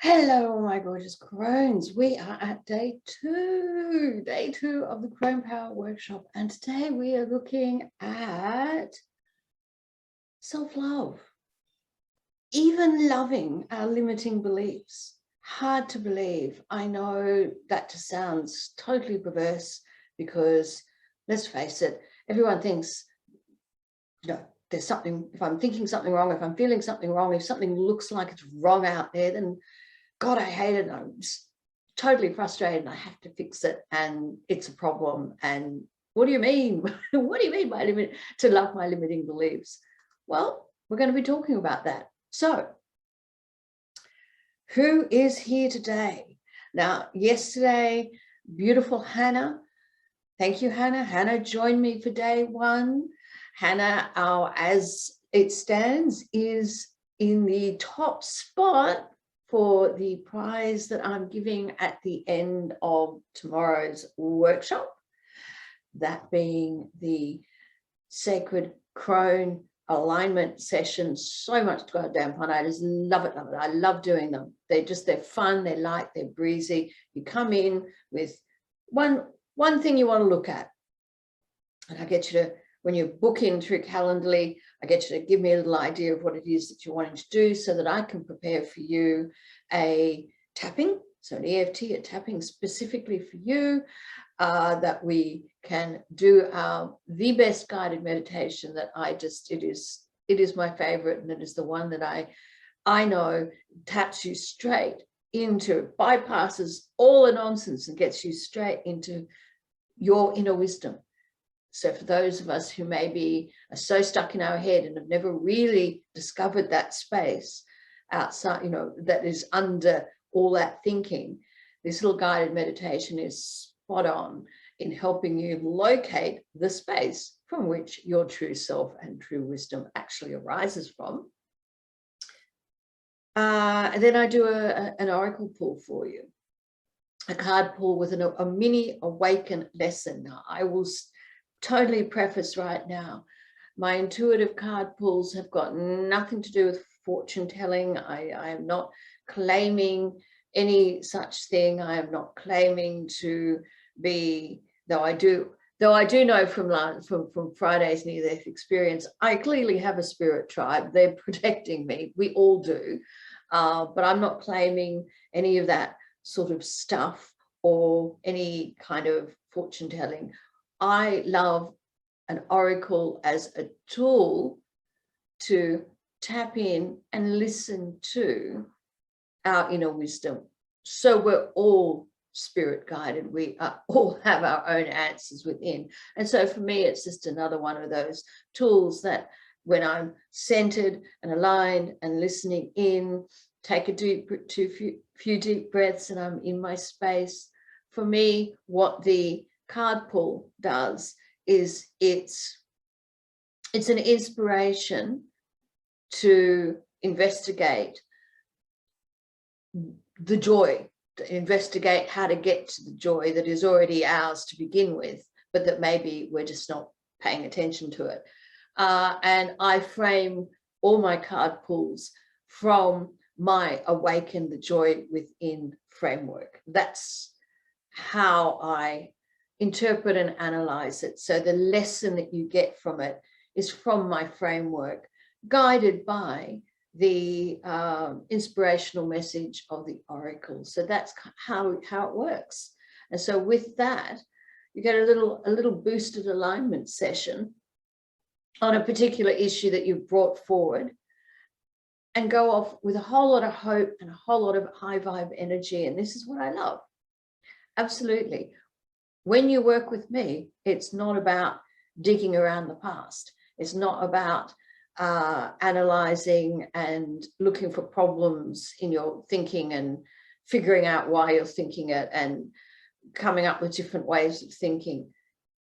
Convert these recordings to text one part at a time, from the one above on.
Hello, my gorgeous crones. We are at day two of the Crone Power workshop. And today we are looking at self-love, even loving our limiting beliefs. Hard to believe. I know that just sounds totally perverse because let's face it, everyone thinks, there's something, if I'm thinking something wrong, if I'm feeling something wrong, if something looks like it's wrong out there, then God, I hate it. I'm just totally frustrated and I have to fix it and it's a problem. And what do you mean? What do you mean by to love my limiting beliefs? Well, we're going to be talking about that. So who is here today? Now, yesterday, beautiful Hannah. Thank you, Hannah. Hannah joined me for day one. Hannah, as it stands, is in the top spot for the prize that I'm giving at the end of tomorrow's workshop, that being the Sacred Crone alignment session. So much goddamn fun. I just love it, love it. I love doing them. They're fun, they're light, they're breezy. You come in with one thing you want to look at, and I get you to, when you book in through Calendly, I get you to give me a little idea of what it is that you're wanting to do so that I can prepare for you a tapping, so an EFT, a tapping specifically for you, that we can do the best guided meditation that it is my favorite, and it is the one that I know taps you straight into, bypasses all the nonsense and gets you straight into your inner wisdom. So for those of us who maybe are so stuck in our head and have never really discovered that space outside, that is under all that thinking, this little guided meditation is spot on in helping you locate the space from which your true self and true wisdom actually arises from. And then I do an oracle pull for you, a card pull with a mini awaken lesson. Now, I will totally preface right now, my intuitive card pulls have got nothing to do with fortune telling. I am not claiming any such thing. I am not claiming to be, though I do know from Friday's near-death experience, I clearly have a spirit tribe. They're protecting me. We all do. But I'm not claiming any of that sort of stuff or any kind of fortune telling. I love an oracle as a tool to tap in and listen to our inner wisdom. So we're all spirit guided. We all have our own answers within. And so for me, it's just another one of those tools that when I'm centered and aligned and listening in, take a few deep breaths and I'm in my space. For me, what the card pull does is it's an inspiration to investigate the joy, to investigate how to get to the joy that is already ours to begin with, but that maybe we're just not paying attention to it. And I frame all my card pulls from my Awaken the Joy Within framework. That's how I interpret and analyze it. So the lesson that you get from it is from my framework, guided by the inspirational message of the oracle. So that's how it works. And so with that, you get a little boosted alignment session on a particular issue that you've brought forward, and go off with a whole lot of hope and a whole lot of high vibe energy. And this is what I love. Absolutely. When you work with me, it's not about digging around the past. It's not about analyzing and looking for problems in your thinking and figuring out why you're thinking it and coming up with different ways of thinking.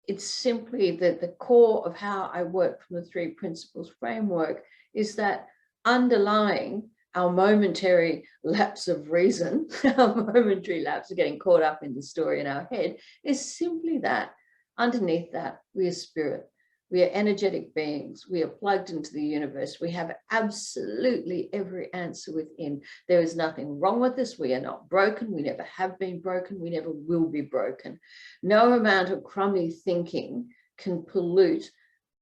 It's simply that the core of how I work from the 3 principles framework is that underlying our momentary lapse of reason, our momentary lapse of getting caught up in the story in our head, is simply that underneath that we are spirit. We are energetic beings. We are plugged into the universe. We have absolutely every answer within. There is nothing wrong with us. We are not broken. We never have been broken. We never will be broken. No amount of crummy thinking can pollute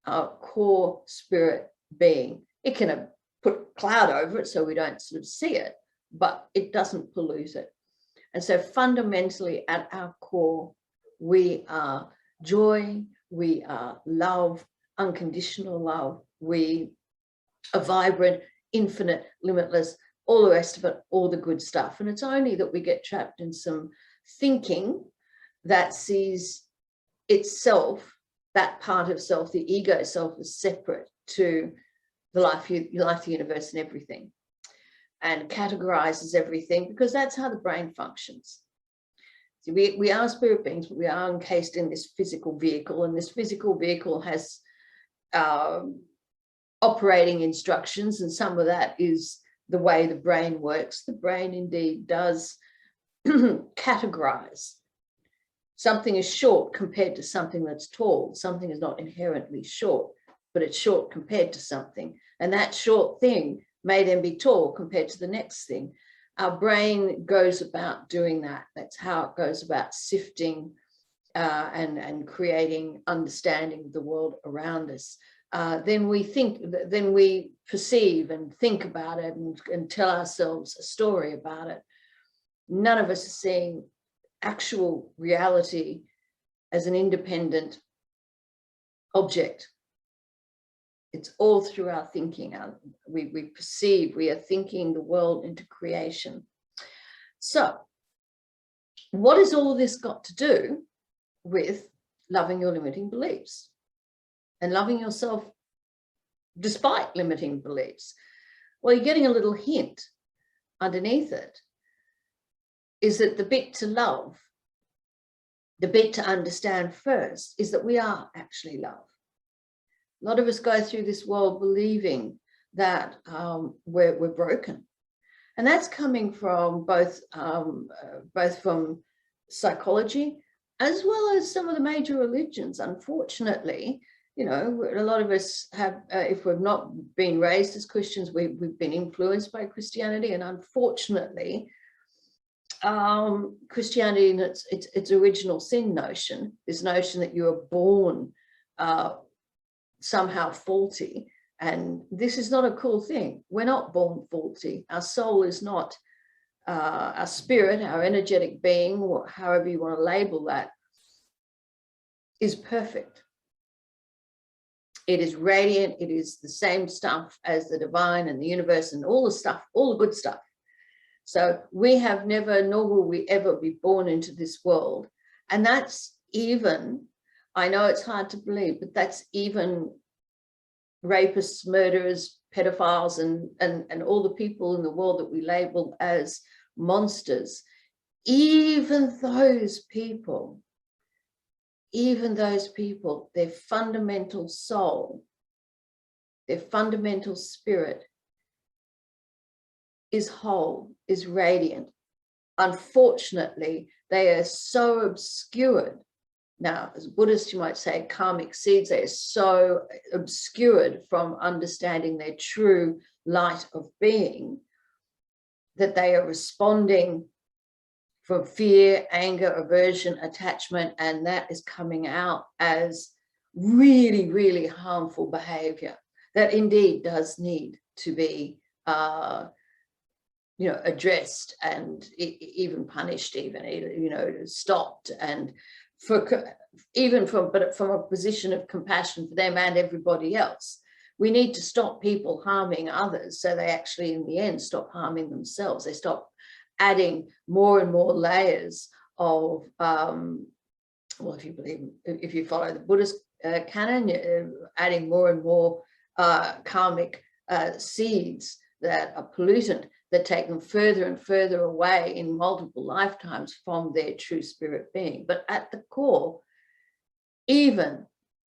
our core spirit being. It can put cloud over it so we don't sort of see it, but it doesn't pollute it. And so fundamentally at our core, we are joy, we are love, unconditional love, we are vibrant, infinite, limitless, all the rest of it, all the good stuff. And it's only that we get trapped in some thinking that sees itself, that part of self, the ego self, as separate to the life, the universe and everything, and categorizes everything, because that's how the brain functions. See, we are spirit beings, but we are encased in this physical vehicle, and this physical vehicle has operating instructions, and some of that is the way the brain works. The brain indeed does categorize. Something is short compared to something that's tall. Something is not inherently short, but it's short compared to something. And that short thing may then be tall compared to the next thing. Our brain goes about doing that. That's how it goes about sifting and creating understanding of the world around us. Then we perceive and think about it and tell ourselves a story about it. None of us are seeing actual reality as an independent object. It's all through our thinking. We perceive, we are thinking the world into creation. So what has all this got to do with loving your limiting beliefs and loving yourself despite limiting beliefs? Well, you're getting a little hint underneath it, is that the bit to love, the bit to understand first, is that we are actually love. A lot of us go through this world believing that we're broken. And that's coming from both from psychology as well as some of the major religions. Unfortunately, you know, a lot of us have, if we've not been raised as Christians, we've been influenced by Christianity. And unfortunately, Christianity in its original sin notion, this notion that you are born somehow faulty, and this is not a cool thing. We're not born faulty. Our soul is not, our spirit, our energetic being, or however you want to label that, is perfect. It is radiant. It is the same stuff as the divine and the universe and all the stuff, all the good stuff. So we have never, nor will we ever be born into this world. And that's even, I know it's hard to believe, but that's even rapists, murderers, pedophiles, and all the people in the world that we label as monsters. Even those people, their fundamental soul, their fundamental spirit is whole, is radiant. Unfortunately, they are so obscured. Now, as Buddhists, you might say karmic seeds, they are so obscured from understanding their true light of being that they are responding from fear, anger, aversion, attachment, and that is coming out as really, really harmful behavior that indeed does need to be you know, addressed and even punished, even, you know, stopped, and even from a position of compassion for them and everybody else. We need to stop people harming others so they actually in the end stop harming themselves. They stop adding more and more layers of well, if you follow the Buddhist canon, adding more and more karmic seeds that are pollutant, that take them further and further away in multiple lifetimes from their true spirit being. But at the core, even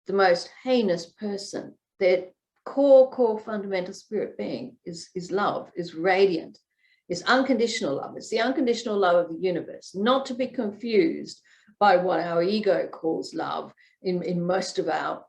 the most heinous person, their core fundamental spirit being is love, is radiant, is unconditional love. It's the unconditional love of the universe, not to be confused by what our ego calls love in most of our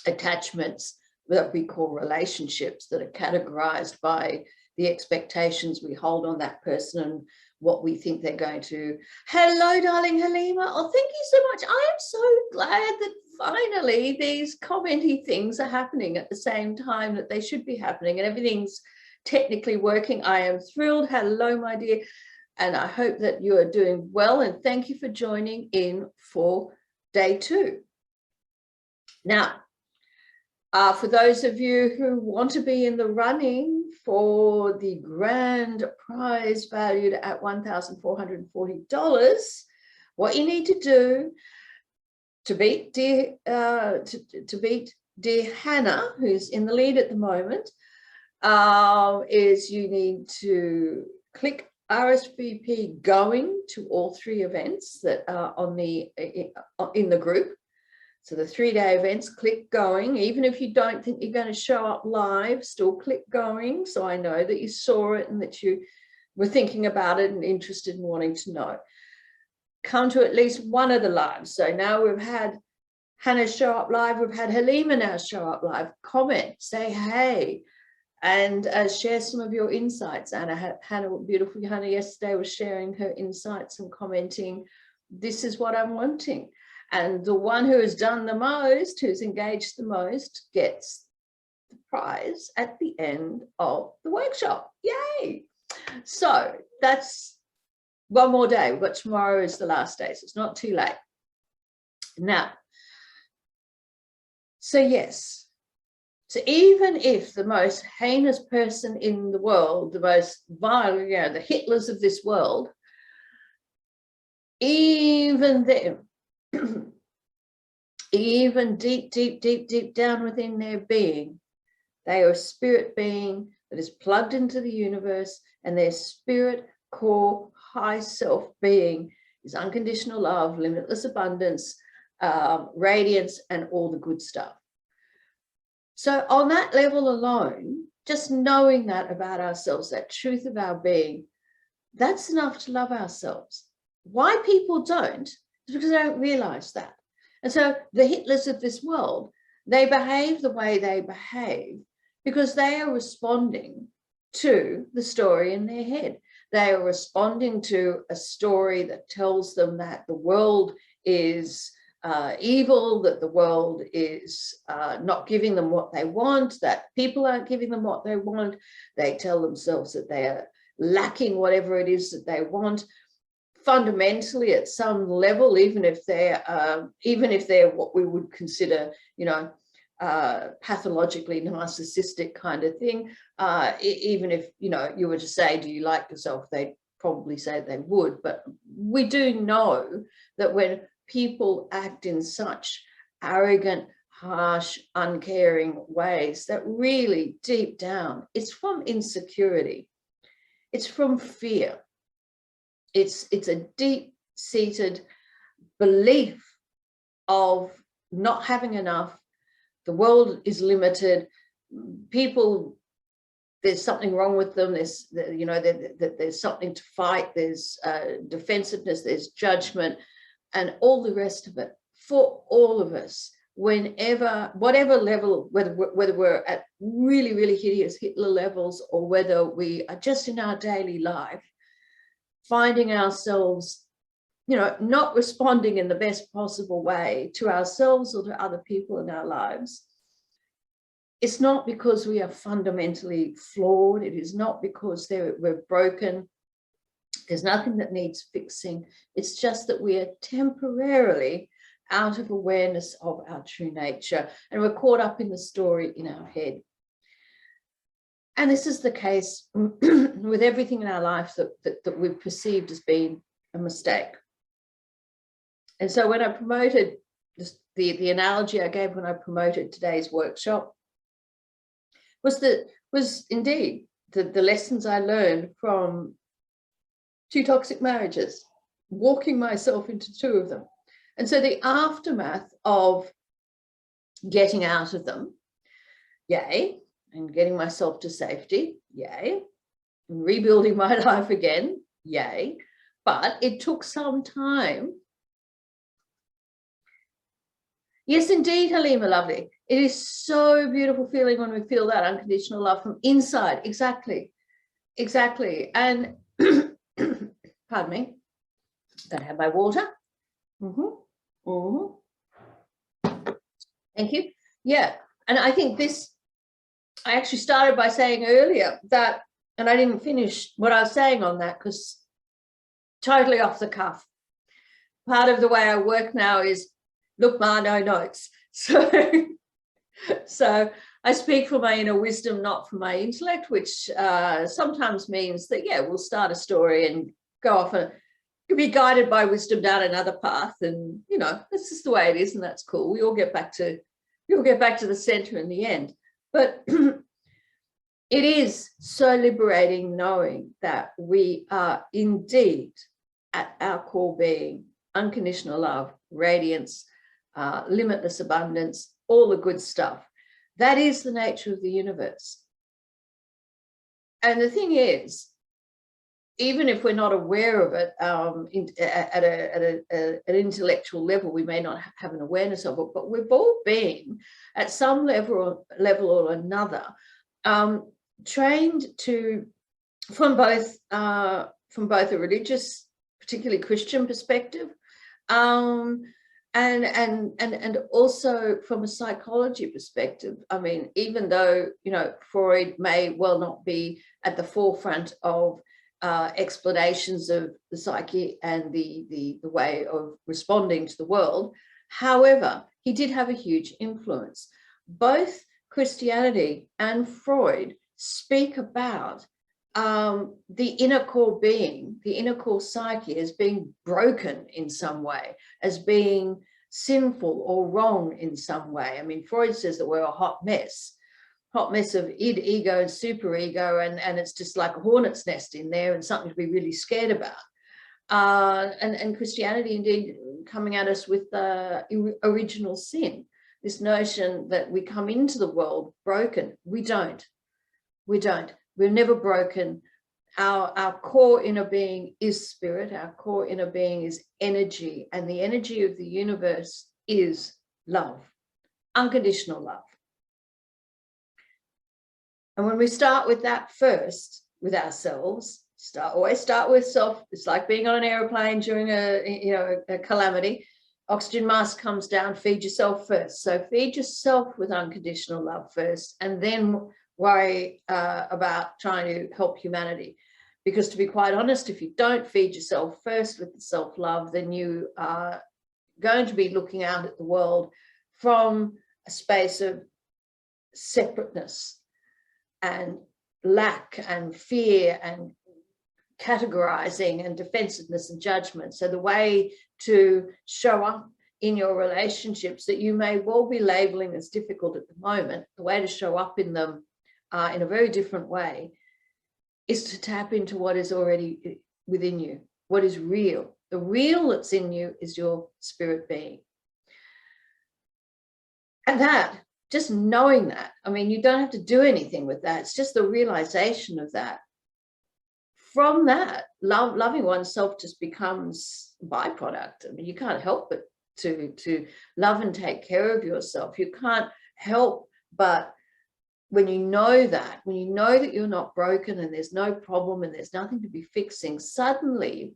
attachments that we call relationships, that are categorized by the expectations we hold on that person and what we think they're going to. Hello, darling Halima. Oh, thank you so much. I am so glad that finally these commenty things are happening at the same time that they should be happening, and everything's technically working. I am thrilled. Hello, my dear. And I hope that you are doing well. And thank you for joining in for day 2. Now, for those of you who want to be in the running for the grand prize valued at $1,440, what you need to do to beat dear Hannah, who's in the lead at the moment, is you need to click RSVP going to all 3 events that are on in the group. So the 3-day events, click going. Even if you don't think you're going to show up live, still click going. So I know that you saw it and that you were thinking about it and interested in wanting to know. Come to at least one of the lives. So now we've had Hannah show up live. We've had Halima now show up live. Comment, say hey, and share some of your insights. Hannah, beautiful Hannah, yesterday was sharing her insights and commenting, this is what I'm wanting. And the one who has done the most, who's engaged the most, gets the prize at the end of the workshop. Yay! So that's one more day, but tomorrow is the last day, so it's not too late. Now, so yes, so even if the most heinous person in the world, the most vile, you know, the Hitlers of this world, even them, even deep down within their being, they are a spirit being that is plugged into the universe, and their spirit core high self being is unconditional love, limitless abundance, radiance, and all the good stuff. So on that level alone, just knowing that about ourselves, that truth of our being, that's enough to love ourselves. Why people don't is because they don't realize that. And so the Hitlers of this world, they behave the way they behave because they are responding to the story in their head. They are responding to a story that tells them that the world is evil, that the world is not giving them what they want, that people aren't giving them what they want. They tell themselves that they are lacking whatever it is that they want. Fundamentally, at some level, even if they're what we would consider, you know, pathologically narcissistic kind of thing, even if, you know, you were to say, do you like yourself, they'd probably say they would. But we do know that when people act in such arrogant, harsh, uncaring ways, that really deep down, it's from insecurity, it's from fear. It's a deep-seated belief of not having enough. The world is limited. People, there's something wrong with them. There's, you know, there's something to fight. There's defensiveness. There's judgment, and all the rest of it. For all of us, whenever, whatever level, whether we're at really, really hideous Hitler levels or whether we are just in our daily life, finding ourselves, you know, not responding in the best possible way to ourselves or to other people in our lives, it's not because we are fundamentally flawed. It is not because we're broken. There's nothing that needs fixing. It's just that we are temporarily out of awareness of our true nature, and we're caught up in the story in our head. And this is the case with everything in our life that we've perceived as being a mistake. And so when I promoted the analogy I gave when I promoted today's workshop was indeed the lessons I learned from 2 toxic marriages, walking myself into 2 of them. And so the aftermath of getting out of them, yay, and getting myself to safety, yay, and rebuilding my life again, yay, but it took some time. Yes, indeed, Halima, lovely. It is so beautiful feeling when we feel that unconditional love from inside. Exactly. And pardon me, gotta have my water. Thank you. Yeah, and I think this, I actually started by saying earlier that, and I didn't finish what I was saying on that because totally off the cuff. Part of the way I work now is, look, Ma, no notes. So I speak from my inner wisdom, not from my intellect, which sometimes means that, yeah, we'll start a story and go off and be guided by wisdom down another path. And, you know, that's just the way it is. And that's cool. We all get back to the center in the end. But it is so liberating knowing that we are indeed at our core being unconditional love, radiance, limitless abundance, all the good stuff. That is the nature of the universe. And the thing is, even if we're not aware of it at an intellectual level, we may not have an awareness of it, but we've all been at some level or another trained to, from both a religious, particularly Christian perspective, and also from a psychology perspective. I mean, even though, you know, Freud may well not be at the forefront of explanations of the psyche and the way of responding to the world, however, he did have a huge influence. Both Christianity and Freud speak about the inner core being, the inner core psyche, as being broken in some way, as being sinful or wrong in some way. I mean, Freud says that we're a hot mess of id, ego, and superego, and it's just like a hornet's nest in there and something to be really scared about. And Christianity indeed coming at us with original sin, this notion that we come into the world broken. We don't. We're never broken. Our core inner being is spirit. Our core inner being is energy. And the energy of the universe is love, unconditional love. And when we start with that first, with ourselves, always start with self. It's like being on an airplane during a calamity. Oxygen mask comes down, feed yourself first. So feed yourself with unconditional love first, and then worry about trying to help humanity. Because to be quite honest, if you don't feed yourself first with the self-love, then you are going to be looking out at the world from a space of separateness and lack and fear and categorizing and defensiveness and judgment. So the way to show up in your relationships that you may well be labeling as difficult at the moment, the way to show up in them in a very different way is to tap into what is already within you, what is real. The real that's in you is your spirit being. And that, just knowing that, I mean, you don't have to do anything with that. It's just the realization of that. From that, loving oneself just becomes a byproduct. I mean, you can't help but to love and take care of yourself. You can't help but, when you know that you're not broken and there's no problem and there's nothing to be fixing, suddenly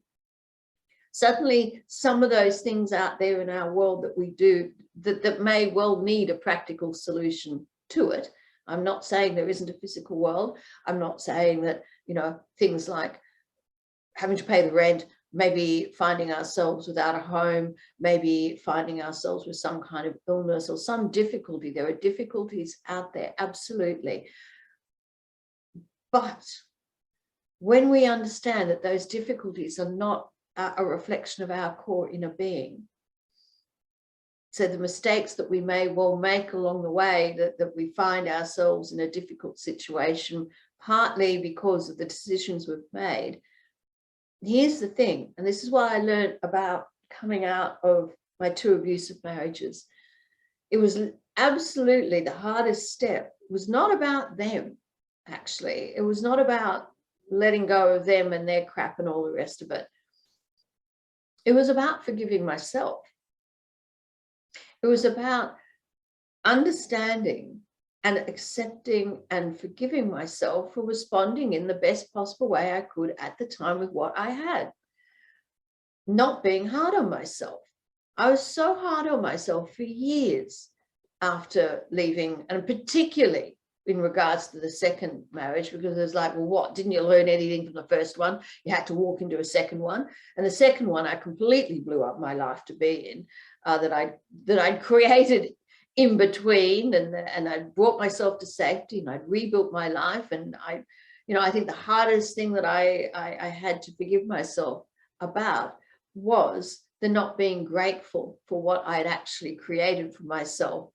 some of those things out there in our world that we do that may well need a practical solution to it. I'm not saying there isn't a physical world. I'm not saying that, you know, things like having to pay the rent, maybe finding ourselves without a home, maybe finding ourselves with some kind of illness or some difficulty. There are difficulties out there, absolutely. But when we understand that those difficulties are not a reflection of our core inner being, so the mistakes that we may well make along the way, that we find ourselves in a difficult situation, partly because of the decisions we've made. Here's the thing, and this is why I learned about coming out of my 2 abusive marriages. It was absolutely the hardest step. It was not about them, actually. It was not about letting go of them and their crap and all the rest of it. It was about forgiving myself. It was about understanding and accepting and forgiving myself for responding in the best possible way I could at the time with what I had. Not being hard on myself. I was so hard on myself for years after leaving, and particularly in regards to the second marriage, because it was like, well, what, didn't you learn anything from the first one? You had to walk into a second one. And the second one, I completely blew up my life to be in, that I'd created in between, and I brought myself to safety, and I'd rebuilt my life. And I think the hardest thing that I had to forgive myself about was the not being grateful for what I had actually created for myself.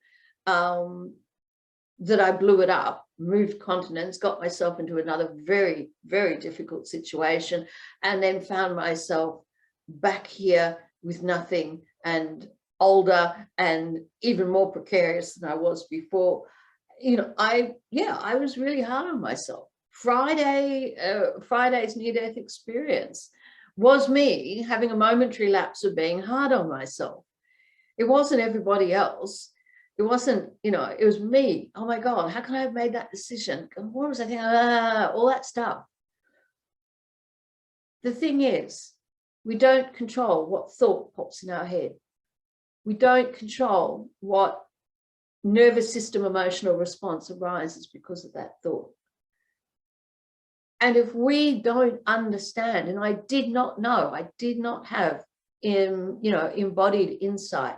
That I blew it up, moved continents, got myself into another very, very difficult situation, and then found myself back here with nothing, and older and even more precarious than I was before. I was really hard on myself. Friday's near-death experience was me having a momentary lapse of being hard on myself. It wasn't everybody else. It wasn't, it was me. Oh my God, how can I have made that decision? And what was I thinking? All that stuff. The thing is, we don't control what thought pops in our head. We don't control what nervous system emotional response arises because of that thought. And if we don't understand, and I did not know, I did not have embodied insight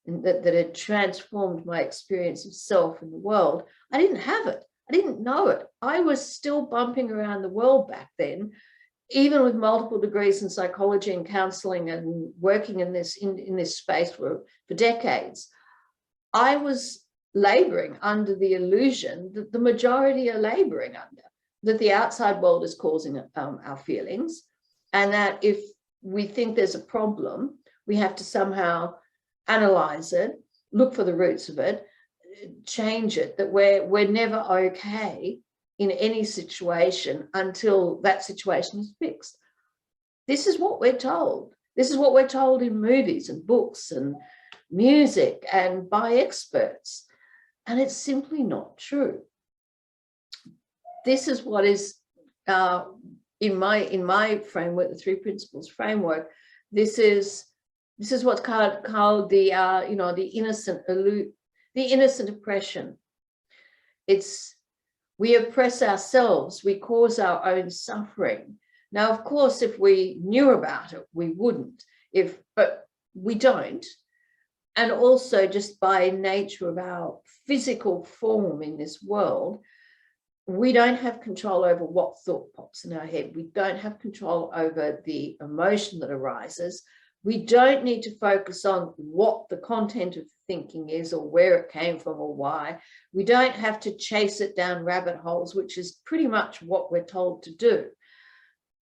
that had transformed my experience of self and the world, I didn't have it. I didn't know it. I was still bumping around the world back then, even with multiple degrees in psychology and counseling and working in this space for decades. I was laboring under the illusion that the majority are laboring under, that the outside world is causing our feelings, and that if we think there's a problem, we have to somehow analyze it, look for the roots of it, change it, that we're never okay in any situation until that situation is fixed. This is what we're told. This is what we're told in movies and books and music and by experts. And it's simply not true. This is what is in my framework, the 3 principles framework. This is what's called the innocent oppression. It's, we oppress ourselves, we cause our own suffering. Now, of course, if we knew about it, we wouldn't, but we don't. And also, just by nature of our physical form in this world, we don't have control over what thought pops in our head. We don't have control over the emotion that arises. We don't need to focus on what the content of thinking is or where it came from or why. We don't have to chase it down rabbit holes, which is pretty much what we're told to do.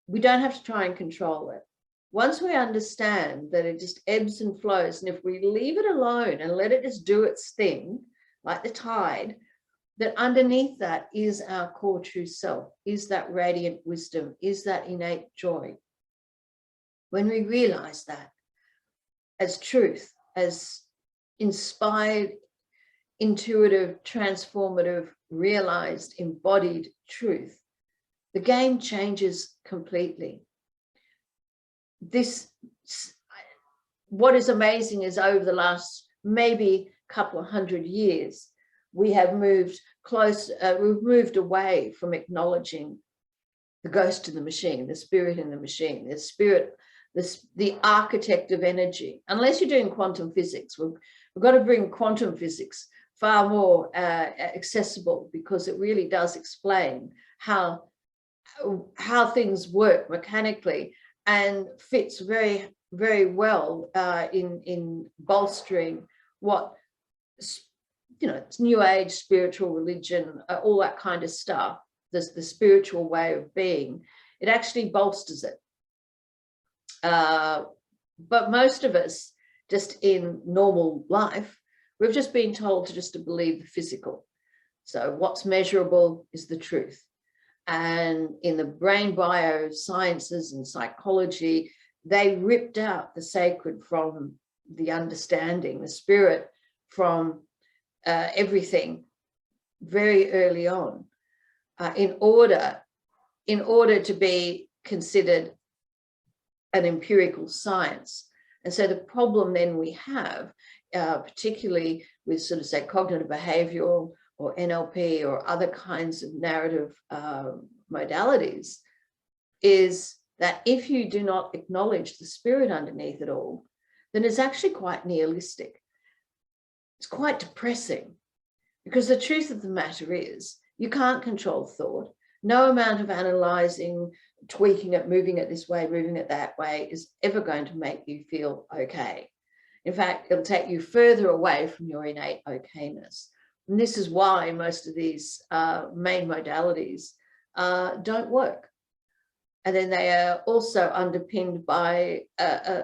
We don't have to try and control it. Once we understand that it just ebbs and flows, and if we leave it alone and let it just do its thing, like the tide, that underneath that is our core true self, is that radiant wisdom, is that innate joy. When we realize that as truth, as inspired, intuitive, transformative, realized, embodied truth, the game changes completely. What is amazing is over the last maybe couple of 100 years, we have moved we've moved away from acknowledging the ghost in the machine, the spirit in the machine, the spirit, the architect of energy. Unless you're doing quantum physics, we've got to bring quantum physics far more accessible, because it really does explain how things work mechanically, and fits very, very well in bolstering what, it's New Age, spiritual religion, all that kind of stuff. There's the spiritual way of being. It actually bolsters it. But most of us, just in normal life, we've just been told to believe the physical. So what's measurable is the truth. And in the brain biosciences and psychology, they ripped out the sacred from the understanding, the spirit from everything very early on in order to be considered an empirical science. And so the problem then we have, particularly with sort of say cognitive behavioral or NLP or other kinds of narrative modalities, is that if you do not acknowledge the spirit underneath it all, then it's actually quite nihilistic. It's quite depressing, because the truth of the matter is you can't control thought. No amount of analyzing, tweaking it, moving it this way, moving it that way is ever going to make you feel okay. In fact, it'll take you further away from your innate okayness. And this is why most of these main modalities don't work. And then they are also underpinned by a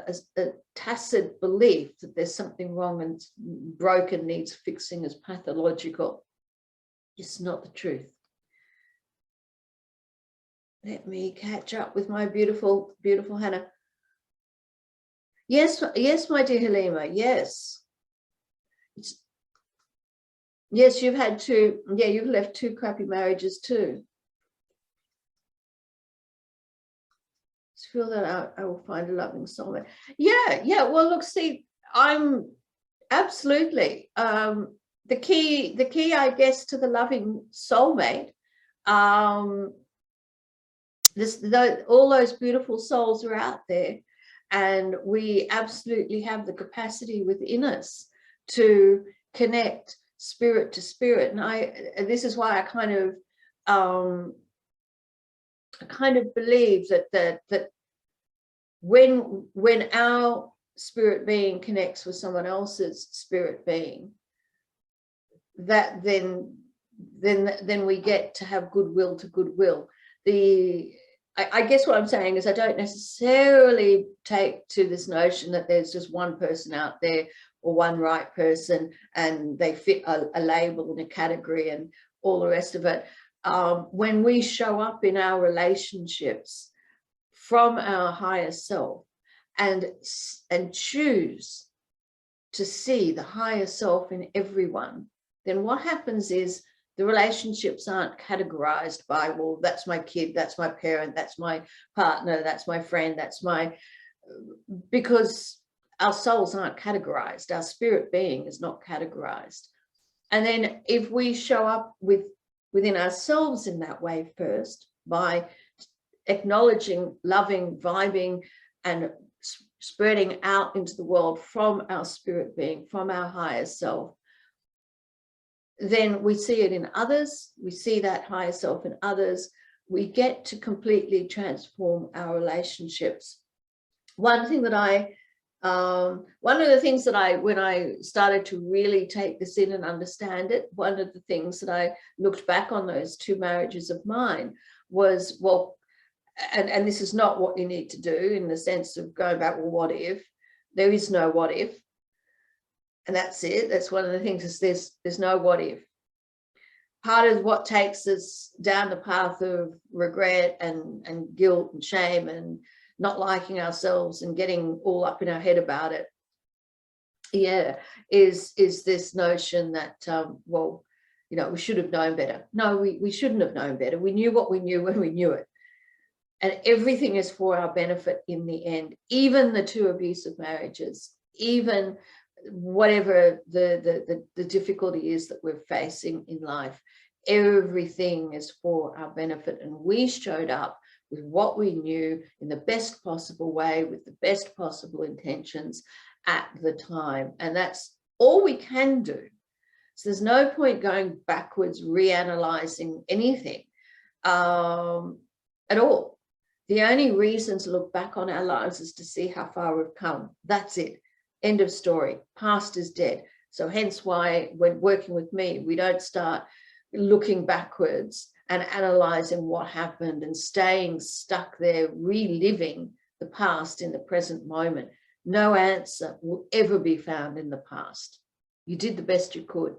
tacit belief that there's something wrong and broken, needs fixing, as pathological. It's not the truth. Let me catch up with my beautiful, beautiful Hannah. Yes, yes, my dear Halima, yes. Yes, you've had two, yeah, you've left two crappy marriages too. Feel that I will find a loving soulmate. Yeah. Well, look, see, I'm absolutely the key, I guess, to the loving soulmate. All those beautiful souls are out there, and we absolutely have the capacity within us to connect spirit to spirit. And this is why I kind of believe that when our spirit being connects with someone else's spirit being, that then we get to have goodwill to goodwill. I guess what I'm saying is I don't necessarily take to this notion that there's just one person out there or one right person and they fit a label and a category and all the rest of it. When we show up in our relationships from our higher self and choose to see the higher self in everyone, then what happens is the relationships aren't categorized by, well, that's my kid, that's my parent, that's my partner, that's my friend, that's my, because our souls aren't categorized, our spirit being is not categorized. And then if we show up within ourselves in that way first, by acknowledging, loving, vibing, and spreading out into the world from our spirit being, from our higher self, then we see it in others, we see that higher self in others, we get to completely transform our relationships. One of the things that when I started to really take this in and understand it, one of the things that I looked back on those two marriages of mine was, well, and this is not what you need to do in the sense of going back, well, what if? There is no what if. And that's it. That's one of the things, is there's no what if. Part of what takes us down the path of regret and guilt and shame and not liking ourselves and getting all up in our head about it, is this notion that, well, you know, we should have known better. No, we shouldn't have known better. We knew what we knew when we knew it. And everything is for our benefit in the end, even the two abusive marriages, even whatever the difficulty is that we're facing in life, everything is for our benefit. And we showed up with what we knew in the best possible way, with the best possible intentions at the time. And that's all we can do. So there's no point going backwards, reanalyzing anything at all. The only reason to look back on our lives is to see how far we've come. That's it. End of story. Past is dead. So hence why when working with me, we don't start looking backwards and analyzing what happened and staying stuck there, reliving the past in the present moment. No answer will ever be found in the past. You did the best you could.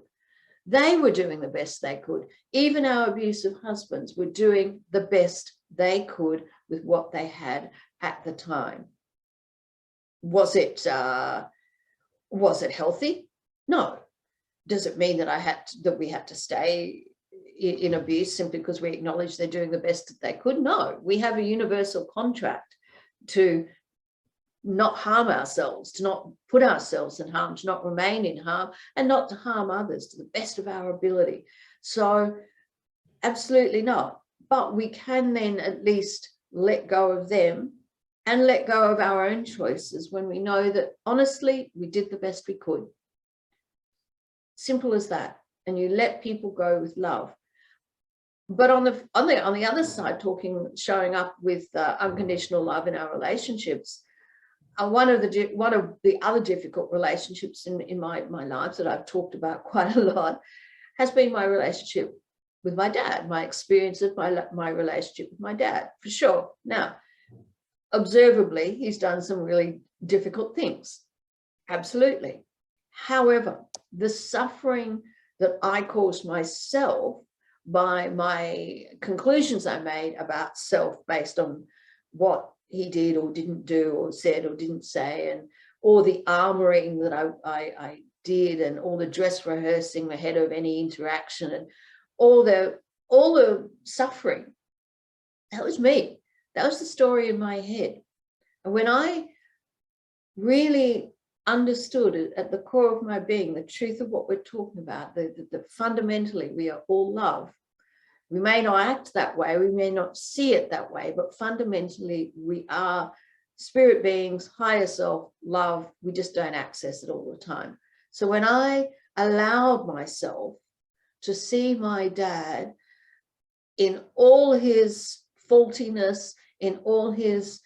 They were doing the best they could. Even our abusive husbands were doing the best they could with what they had at the time. Was it healthy? No. Does it mean that we had to stay in abuse simply because we acknowledge they're doing the best that they could? No, we have a universal contract to not harm ourselves, to not put ourselves in harm, to not remain in harm, and not to harm others to the best of our ability. So absolutely not. But we can then at least let go of them and let go of our own choices when we know that honestly we did the best we could. Simple as that. And you let people go with love. But on the other side, showing up with unconditional love in our relationships, one of the other difficult relationships in my life that I've talked about quite a lot has been my relationship with my dad, my experience of my relationship with my dad, for sure. Now, observably, he's done some really difficult things. Absolutely. However, the suffering that I caused myself by my conclusions I made about self based on what he did or didn't do or said or didn't say, and all the armoring that I did, and all the dress rehearsing ahead of any interaction, and all the suffering, that was me. That was the story in my head. And when I really understood it at the core of my being, the truth of what we're talking about, that fundamentally we are all love. We may not act that way, we may not see it that way, but fundamentally we are spirit beings, higher self, love. We just don't access it all the time. So when I allowed myself to see my dad in all his faultiness, in all his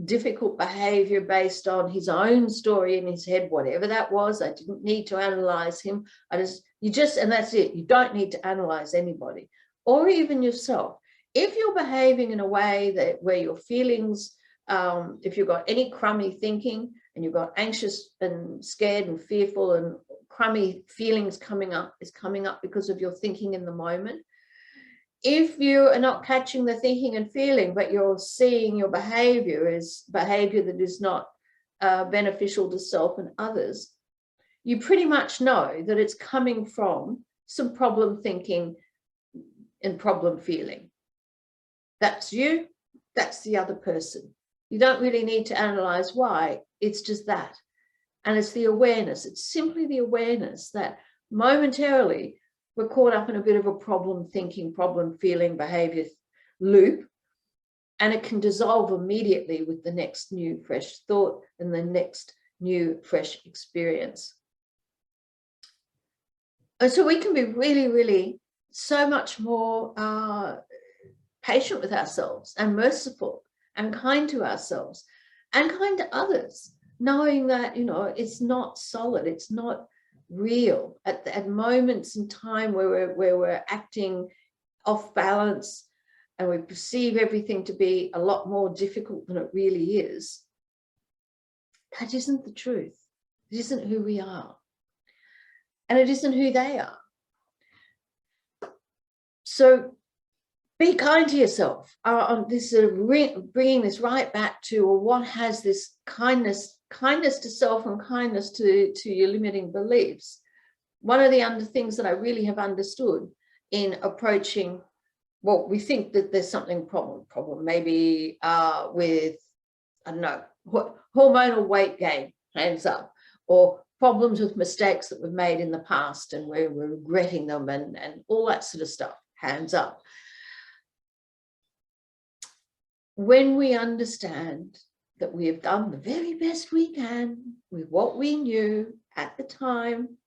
difficult behavior based on his own story in his head, whatever that was, I didn't need to analyze him. And that's it. You don't need to analyze anybody or even yourself. If you're behaving in a way where your feelings, if you've got any crummy thinking and you've got anxious and scared and fearful and crummy feelings coming up because of your thinking in the moment. If you are not catching the thinking and feeling, but you're seeing your behavior as behavior that is not beneficial to self and others, you pretty much know that it's coming from some problem thinking and problem feeling. That's you, that's the other person. You don't really need to analyze why, it's just that. And it's the awareness, it's simply the awareness that momentarily we're caught up in a bit of a problem thinking, problem feeling, behavior loop, and it can dissolve immediately with the next new fresh thought and the next new fresh experience. And so we can be really, really so much more patient with ourselves and merciful and kind to ourselves and kind to others, knowing that, it's not solid, it's not real. At moments in time where we're acting off balance and we perceive everything to be a lot more difficult than it really is, that isn't the truth. It isn't who we are. And it isn't who they are. So be kind to yourself. This sort of bringing this right back to what has this kindness to self and kindness to your limiting beliefs. One of the things that I really have understood in approaching, well, we think that there's something problem maybe with, I don't know, hormonal weight gain, hands up, or problems with mistakes that we've made in the past and we're regretting them and all that sort of stuff, hands up. When we understand that we have done the very best we can with what we knew at the time,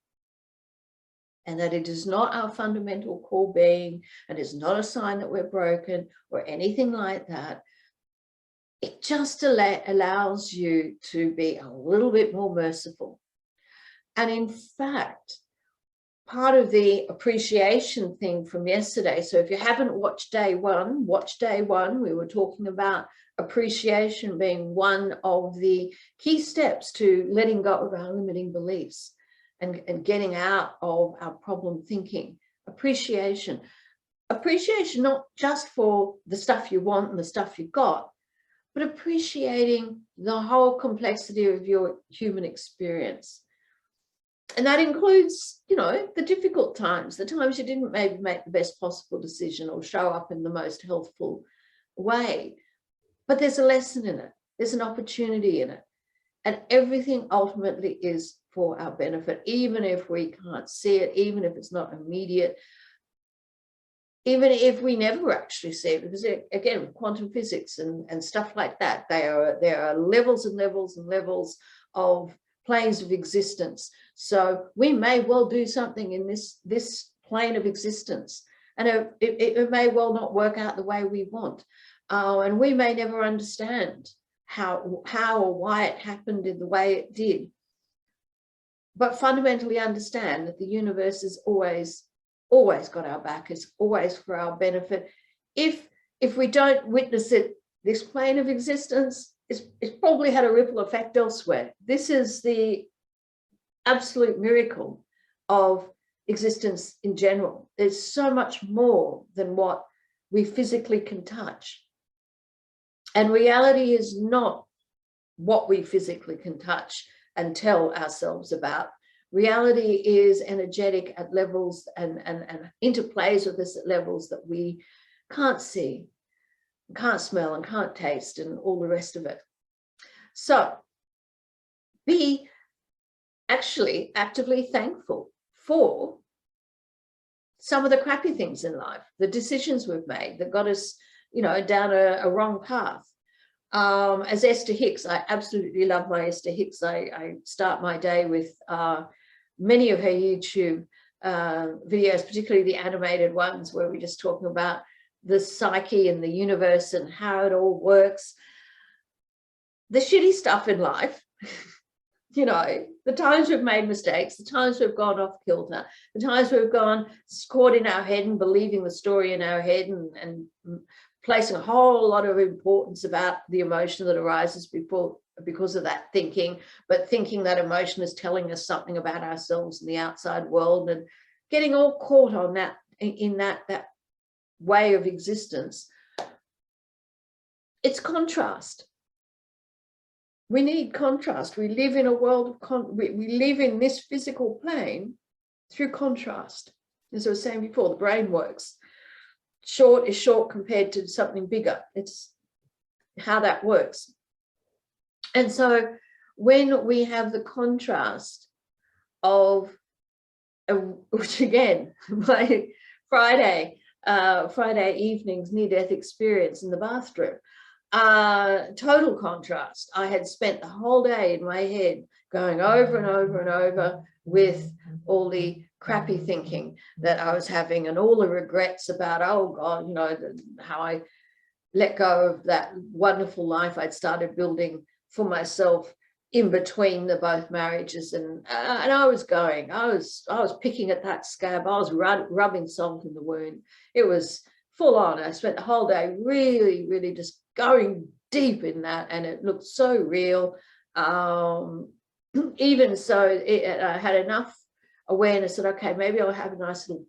and that it is not our fundamental core being, and is not a sign that we're broken or anything like that, it just allows you to be a little bit more merciful. And in fact, part of the appreciation thing from yesterday, so if you haven't watched day one, watch day one. We were talking about appreciation being one of the key steps to letting go of our limiting beliefs and getting out of our problem thinking. Appreciation not just for the stuff you want and the stuff you've got, but appreciating the whole complexity of your human experience. And that includes, you know, the difficult times, the times you didn't maybe make the best possible decision or show up in the most healthful way. But there's a lesson in it. There's an opportunity in it. And everything ultimately is for our benefit, even if we can't see it, even if it's not immediate, even if we never actually see it, because again, quantum physics and stuff like that, there are levels and levels and levels of planes of existence. So we may well do something in this plane of existence, and it may well not work out the way we want. And we may never understand how or why it happened in the way it did. But fundamentally understand that the universe is always got our back. It's always for our benefit. If we don't witness it, this plane of existence, it's probably had a ripple effect elsewhere. This is the absolute miracle of existence in general. There's so much more than what we physically can touch. And reality is not what we physically can touch and tell ourselves about. Reality is energetic at levels and interplays with us at levels that we can't see, can't smell, and can't taste, and all the rest of it. So be actually actively thankful for some of the crappy things in life, the decisions we've made that got us, you know, down a wrong path. As Esther Hicks, I absolutely love my Esther Hicks. I start my day with many of her YouTube videos, particularly the animated ones where we're just talking about the psyche and the universe and how it all works. The shitty stuff in life, you know, the times we've made mistakes, the times we've gone off kilter, the times we've gone caught in our head and believing the story in our head and placing a whole lot of importance about the emotion that arises because of that thinking, but thinking that emotion is telling us something about ourselves and the outside world, and getting all caught on that in that way of existence. It's contrast. We need contrast. We live in a world of we live in this physical plane through contrast. As I was saying before, the brain works. Short is short compared to something bigger. It's how that works. And so when we have the contrast of, which again, my Friday evening's near-death experience in the bathroom, total contrast. I had spent the whole day in my head going over and over and over with all the crappy thinking that I was having and all the regrets about, oh God, you know, how I let go of that wonderful life I'd started building for myself in between the both marriages. And I was picking at that scab. I was rubbing salt in the wound. It was full on. I spent the whole day really, really just going deep in that, and it looked so real. Even so, I had enough awareness that, okay, maybe I'll have a nice little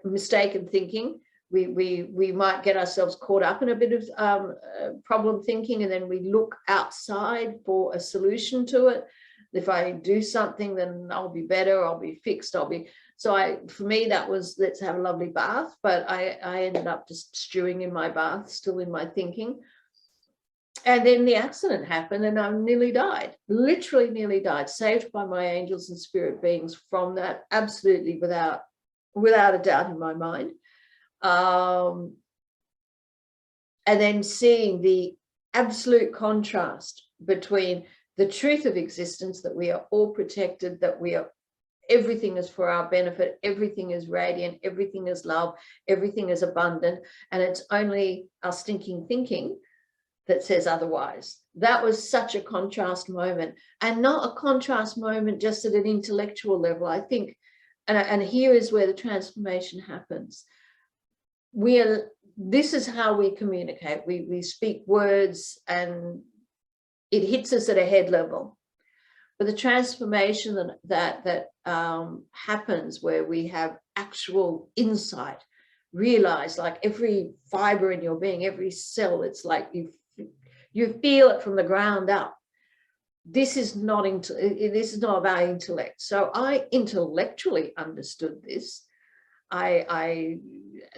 mistake in thinking. We might get ourselves caught up in a bit of problem thinking, and then we look outside for a solution to it. If I do something, then I'll be better, I'll be fixed, for me, that was, let's have a lovely bath. But I ended up just stewing in my bath, still in my thinking. And then the accident happened and I nearly died, literally nearly died, saved by my angels and spirit beings from that, absolutely without a doubt in my mind. And then seeing the absolute contrast between the truth of existence, that we are all protected, that everything is for our benefit, everything is radiant, everything is love, everything is abundant, and it's only our stinking thinking that says otherwise. That was such a contrast moment, and not a contrast moment just at an intellectual level. I think, and here is where the transformation happens. This is how we communicate. We speak words and it hits us at a head level. But the transformation that happens where we have actual insight, realize, like every fiber in your being, every cell, it's like you feel it from the ground up. this is not about intellect. So I intellectually understood this. I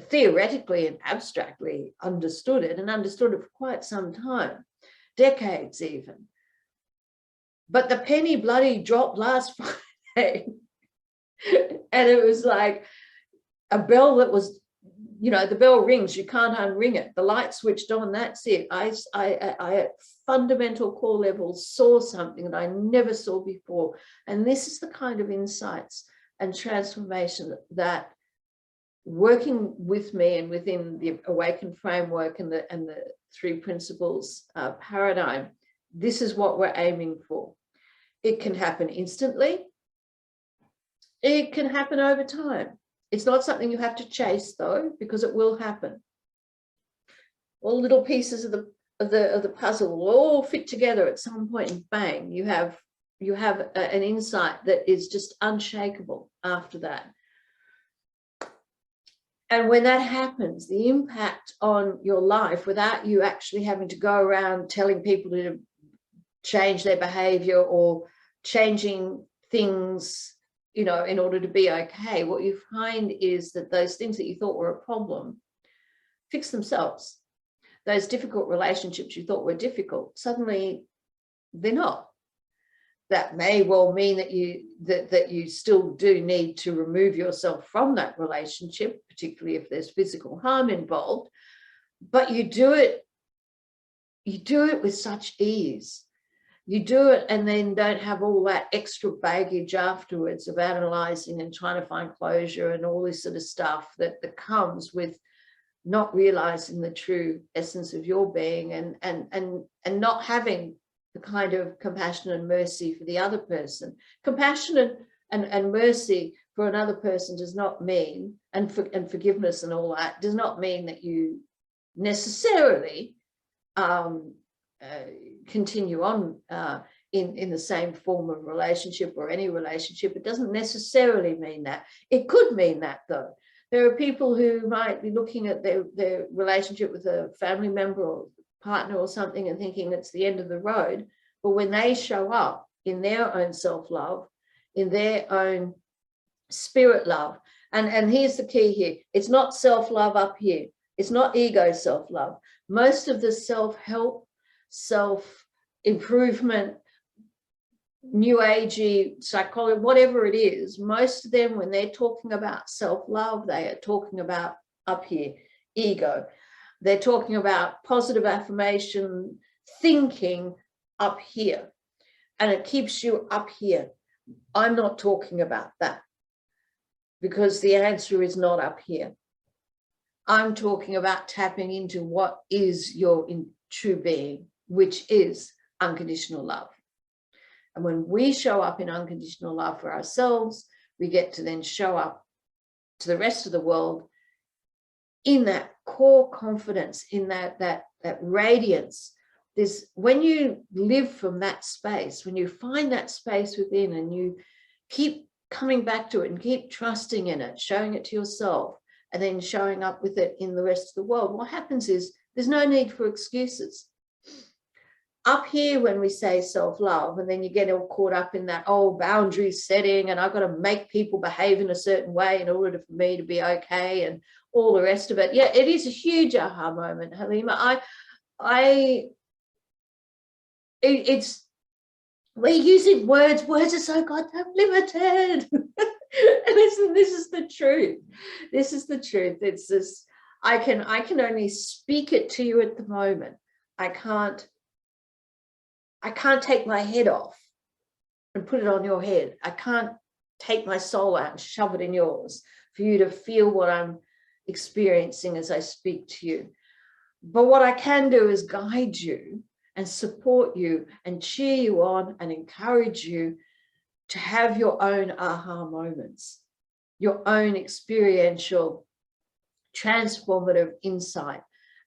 theoretically and abstractly understood it, and understood it for quite some time, decades even. But the penny bloody dropped last Friday. And it was like a bell that was, you know, the bell rings, you can't unring it. The light switched on, that's it. I at fundamental core levels saw something that I never saw before. And this is the kind of insights and transformation that working with me and within the AWAKEN framework and the three principles paradigm, this is what we're aiming for. It can happen instantly. It can happen over time. It's not something you have to chase though, because it will happen. All little pieces of the puzzle will all fit together at some point, and bang, you have an insight that is just unshakable after that. And when that happens, the impact on your life, without you actually having to go around telling people to change their behavior or changing things, you know, in order to be okay, what you find is that those things that you thought were a problem fix themselves. Those difficult relationships you thought were difficult, suddenly they're not. That may well mean that you still do need to remove yourself from that relationship, particularly if there's physical harm involved, but you do it with such ease. You do it and then don't have all that extra baggage afterwards of analyzing and trying to find closure and all this sort of stuff that comes with not realizing the true essence of your being, and not having the kind of compassion and mercy for the other person. Compassion and mercy for another person does not mean, and forgiveness and all that, does not mean that you necessarily continue on in the same form of relationship or any relationship. It doesn't necessarily mean that. It could mean that though. There are people who might be looking at their relationship with a family member or partner or something and thinking it's the end of the road. But when they show up in their own self-love, in their own spirit love, and here's the key here, it's not self-love up here. It's not ego self-love. Most of the self-help, self-improvement, new agey psychology, whatever it is, most of them, when they're talking about self-love, they are talking about up here, ego. They're talking about positive affirmation, thinking up here, and it keeps you up here. I'm not talking about that, because the answer is not up here. I'm talking about tapping into what is your true being, which is unconditional love. And when we show up in unconditional love for ourselves, we get to then show up to the rest of the world in that core confidence, in that radiance. When you live from that space, when you find that space within and you keep coming back to it and keep trusting in it, showing it to yourself, and then showing up with it in the rest of the world, what happens is there's no need for excuses. Up here, when we say self-love, and then you get all caught up in that boundary setting, and I've got to make people behave in a certain way in order for me to be okay, and all the rest of it. Yeah, it is a huge aha moment, Halima. We're using words are so goddamn limited. And this is the truth. This is the truth. It's this, I can only speak it to you at the moment. I can't take my head off and put it on your head. I can't take my soul out and shove it in yours for you to feel what I'm experiencing as I speak to you. But what I can do is guide you and support you and cheer you on and encourage you to have your own aha moments, your own experiential, transformative insight.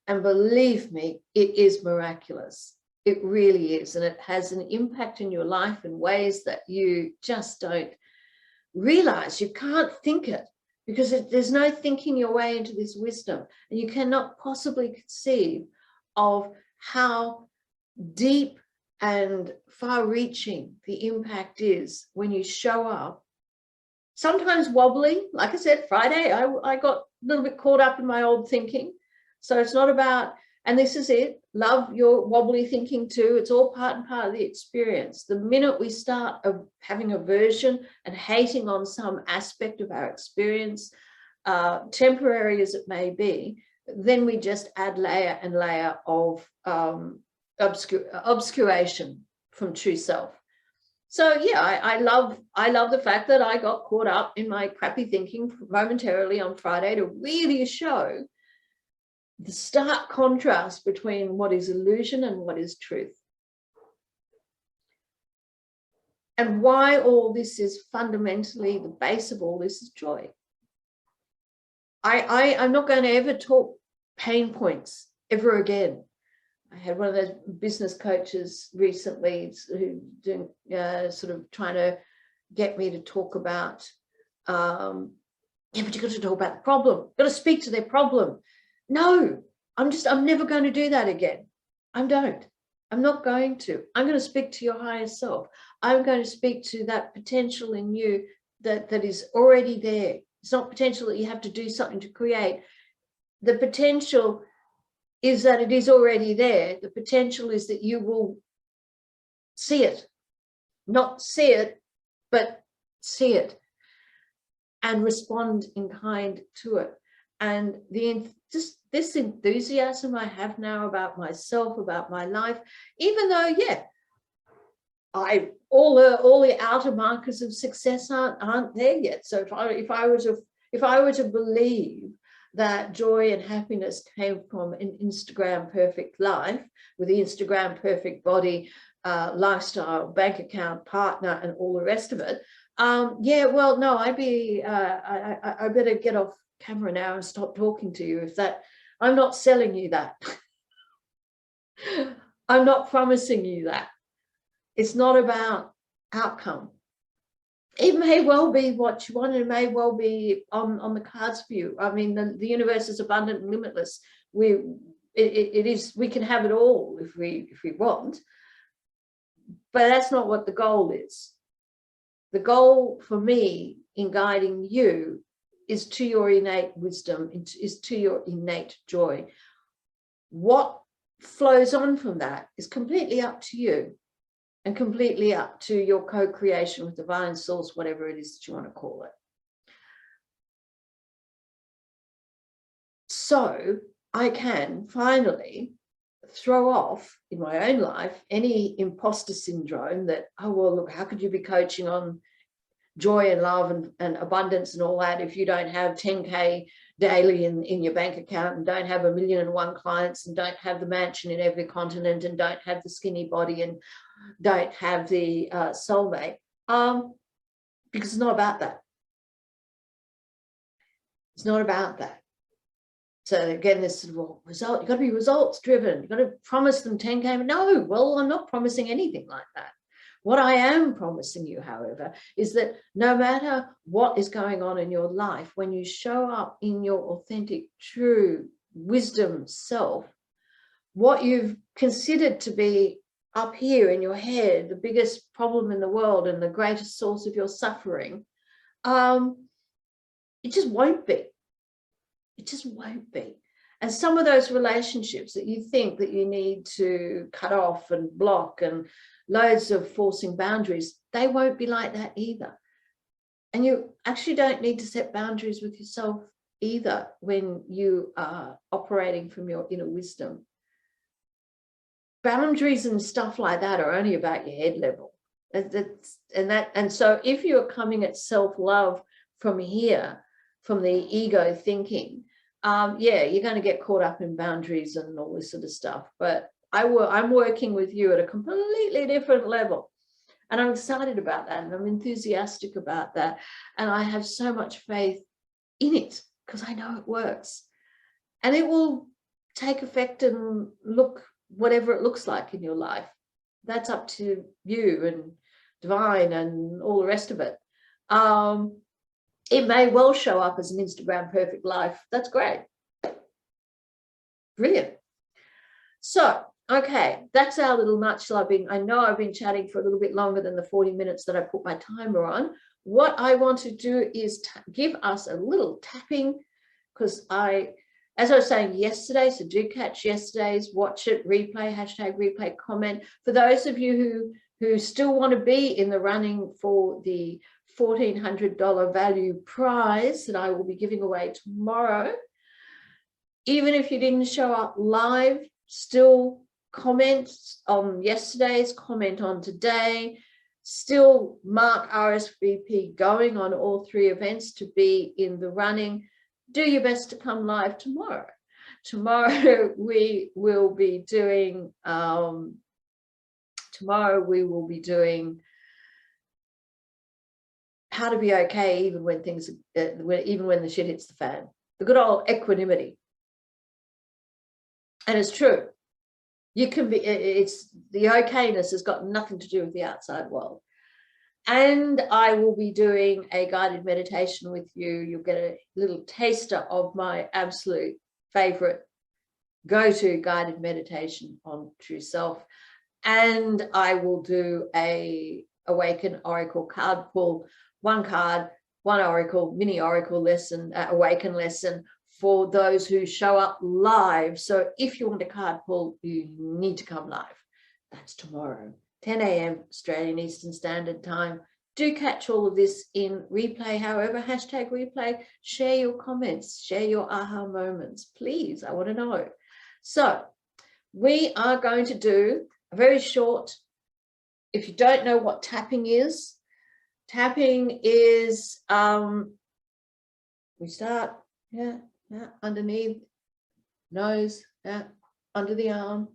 And believe me, it is miraculous. It really is. And it has an impact in your life in ways that you just don't realize. You can't think it, because there's no thinking your way into this wisdom. And you cannot possibly conceive of how deep and far-reaching the impact is when you show up, sometimes wobbly. Like I said, Friday, I got a little bit caught up in my old thinking. So it's not about, and this is it, love your wobbly thinking too. It's all part and part of the experience. The minute we start having aversion and hating on some aspect of our experience, temporary as it may be, then we just add layer and layer of obscuration from true self. So yeah, I love the fact that I got caught up in my crappy thinking momentarily on Friday to really show the stark contrast between what is illusion and what is truth. And why all this is fundamentally, the base of all this is joy. I'm not going to ever talk pain points ever again. I had one of those business coaches recently who doing sort of trying to get me to talk about, yeah, but you've got to talk about the problem. You've got to speak to their problem. No, I'm never going to do that again. I'm not going to. I'm going to speak to your higher self. I'm going to speak to that potential in you that is already there. It's not potential that you have to do something to create. The potential is that it is already there. The potential is that you will see it, not see it, but see it and respond in kind to it. And just this enthusiasm I have now about myself, about my life, even though, yeah, all the outer markers of success aren't there yet. So if I were to believe that joy and happiness came from an Instagram perfect life with the Instagram perfect body, lifestyle, bank account, partner, and all the rest of it, yeah, well, no, I better get off camera now and stop talking to you. I'm not selling you that. I'm not promising you that. It's not about outcome. It may well be what you want, and it may well be on the cards for you. I mean, the universe is abundant and limitless. We can have it all if we want, but that's not what the goal is. The goal for me in guiding you is to your innate wisdom, is to your innate joy. What flows on from that is completely up to you, and completely up to your co-creation with divine source, whatever it is that you want to call it. So I can finally throw off in my own life any imposter syndrome that, oh, well, look, how could you be coaching on joy and love and abundance and all that if you don't have 10K daily in your bank account, and don't have 1,000,001 clients, and don't have the mansion in every continent, and don't have the skinny body, and don't have the soulmate, because it's not about that. It's not about that. So again, this sort of result, you've got to be results driven. You've got to promise them 10K. No, well, I'm not promising anything like that. What I am promising you, however, is that no matter what is going on in your life, when you show up in your authentic, true wisdom self, what you've considered to be up here in your head, the biggest problem in the world and the greatest source of your suffering, it just won't be. It just won't be. And some of those relationships that you think that you need to cut off and block and loads of forcing boundaries, they won't be like that either. And you actually don't need to set boundaries with yourself either when you are operating from your inner wisdom. Boundaries and stuff like that are only about your head level. And so if you're coming at self-love from here, from the ego thinking, yeah, you're going to get caught up in boundaries and all this sort of stuff. But I'm working with you at a completely different level. And I'm excited about that. And I'm enthusiastic about that. And I have so much faith in it because I know it works. And it will take effect and look whatever it looks like in your life. That's up to you and divine and all the rest of it. It may well show up as an Instagram perfect life. That's great. Brilliant. So Okay, that's our little nutshell. I know I've been chatting for a little bit longer than the 40 minutes that I put my timer on. What I want to do is give us a little tapping, because as I was saying yesterday, so do catch yesterday's, watch it, replay, hashtag replay, comment. For those of you who still want to be in the running for the $1,400 value prize that I will be giving away tomorrow, even if you didn't show up live, still comment on yesterday's, comment on today, still mark RSVP going on all 3 events to be in the running. Do your best to come live tomorrow. Tomorrow we will be doing how to be okay even when things even when the shit hits the fan. The good old equanimity. And it's true. You can be, it's the okayness has got nothing to do with the outside world. And I will be doing a guided meditation with you. You'll get a little taster of my absolute favorite go-to guided meditation on true self. And I will do a Awaken Oracle card pull, 1 card, 1 Oracle, mini Oracle lesson, Awaken lesson, for those who show up live. So if you want a card pull, you need to come live. That's tomorrow, 10 a.m. Australian Eastern Standard Time. Do catch all of this in replay. However, hashtag replay, share your comments, share your aha moments, please. I want to know. So we are going to do a very short, if you don't know what tapping is we start, underneath, nose, under the arm,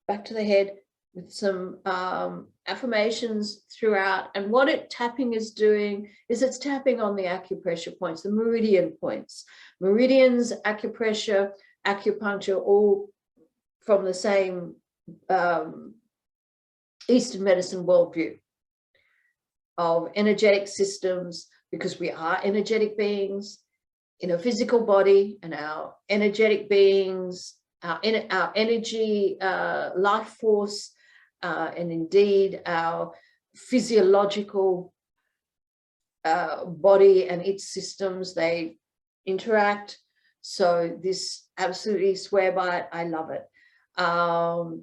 back to the head, with some affirmations throughout. And what tapping is doing is it's tapping on the acupressure points, the meridian points. Meridians, acupressure, acupuncture, all from the same Eastern medicine worldview of energetic systems, because we are energetic beings in a physical body, and our energetic beings, our energy, life force, and indeed our physiological body and its systems, they interact. So this, absolutely swear by it. I love it. And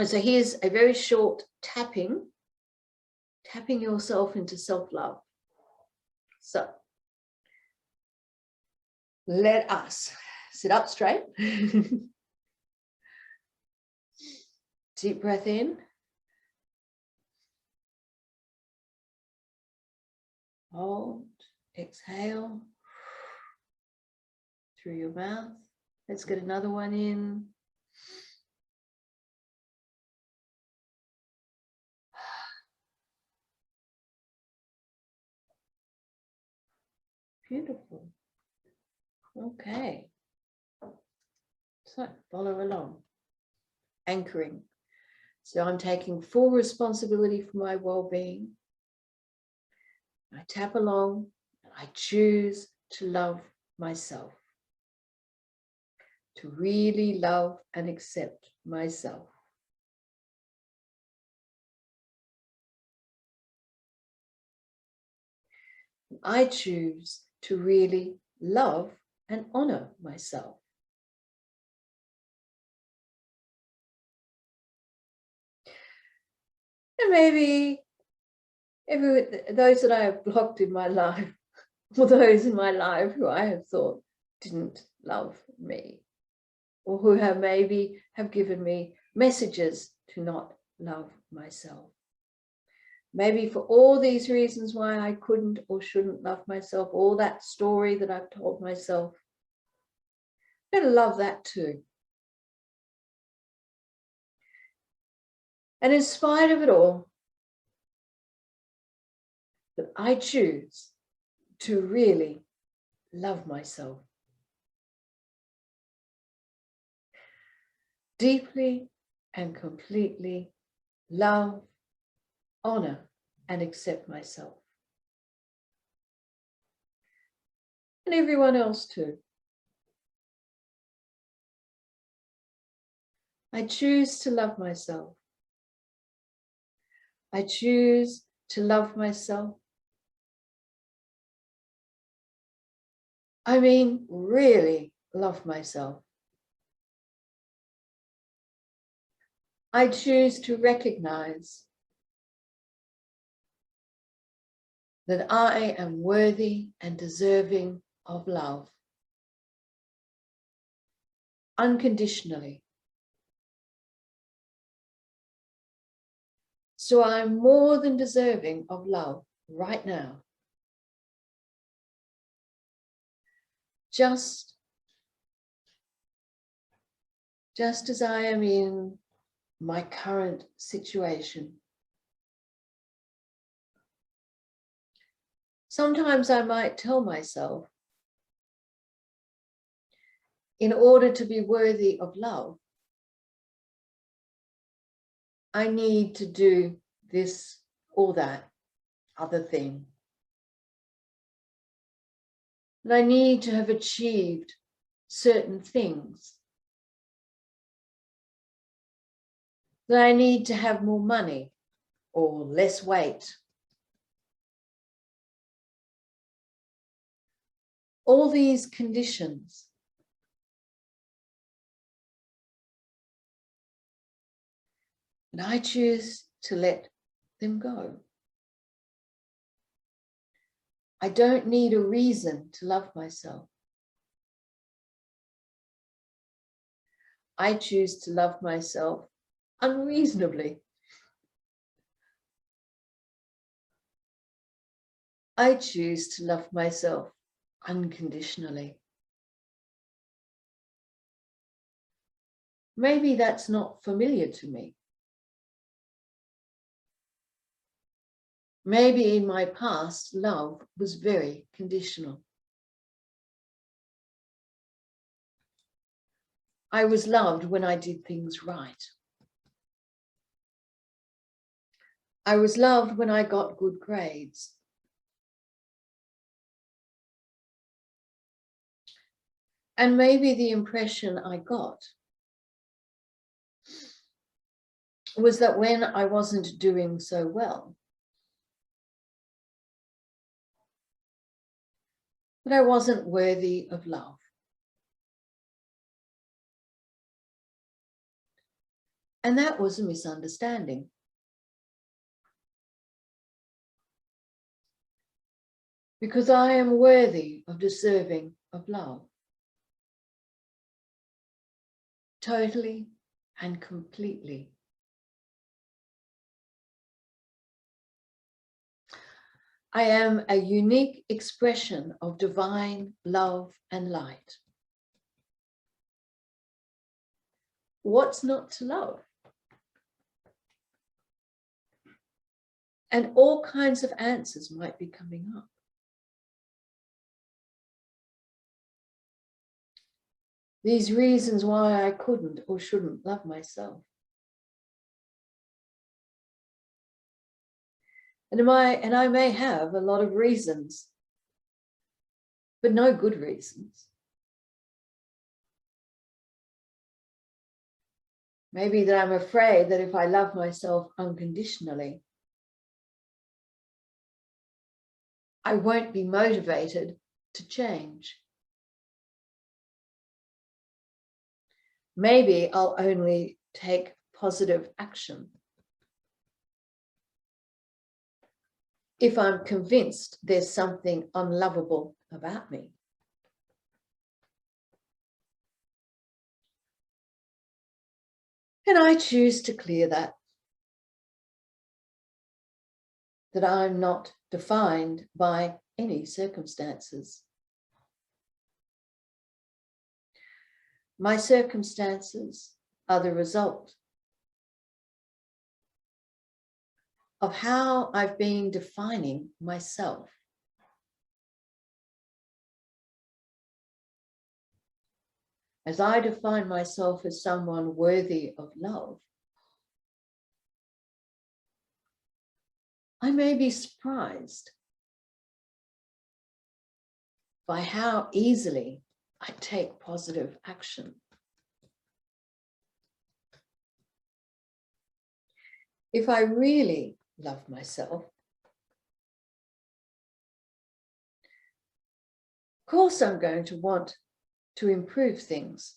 so here's a very short tapping yourself into self-love. So let us sit up straight. Deep breath in. Hold, exhale through your mouth. Let's get another one in. Beautiful. Okay. So follow along. Anchoring. So I'm taking full responsibility for my well-being. I tap along. I choose to love myself. To really love and accept myself. I choose to really love and honor myself. And maybe those that I have blocked in my life, or those in my life who I have thought didn't love me, or who have maybe have given me messages to not love myself. Maybe for all these reasons why I couldn't or shouldn't love myself, all that story that I've told myself, I better love that too. And in spite of it all, that I choose to really love myself. Deeply and completely love, honor, and accept myself. And everyone else too. I choose to love myself. I choose to love myself. I mean, really love myself. I choose to recognize that I am worthy and deserving of love unconditionally. So I'm more than deserving of love right now. Just as I am in my current situation. Sometimes I might tell myself, in order to be worthy of love, I need to do this or that other thing. And I need to have achieved certain things. That I need to have more money or less weight. All these conditions. And I choose to let them go. I don't need a reason to love myself. I choose to love myself unreasonably. I choose to love myself unconditionally. Maybe that's not familiar to me. Maybe in my past, love was very conditional. I was loved when I did things right. I was loved when I got good grades. And maybe the impression I got was that when I wasn't doing so well, that I wasn't worthy of love. And that was a misunderstanding. Because I am worthy of deserving of love. Totally and completely. I am a unique expression of divine love and light. What's not to love? And all kinds of answers might be coming up. These reasons why I couldn't or shouldn't love myself. And I may have a lot of reasons, but no good reasons. Maybe that I'm afraid that if I love myself unconditionally, I won't be motivated to change. Maybe I'll only take positive action if I'm convinced there's something unlovable about me. And I choose to clear that I'm not defined by any circumstances. My circumstances are the result of how I've been defining myself. As I define myself as someone worthy of love, I may be surprised by how easily I take positive action. if I really love myself, of course I'm going to want to improve things.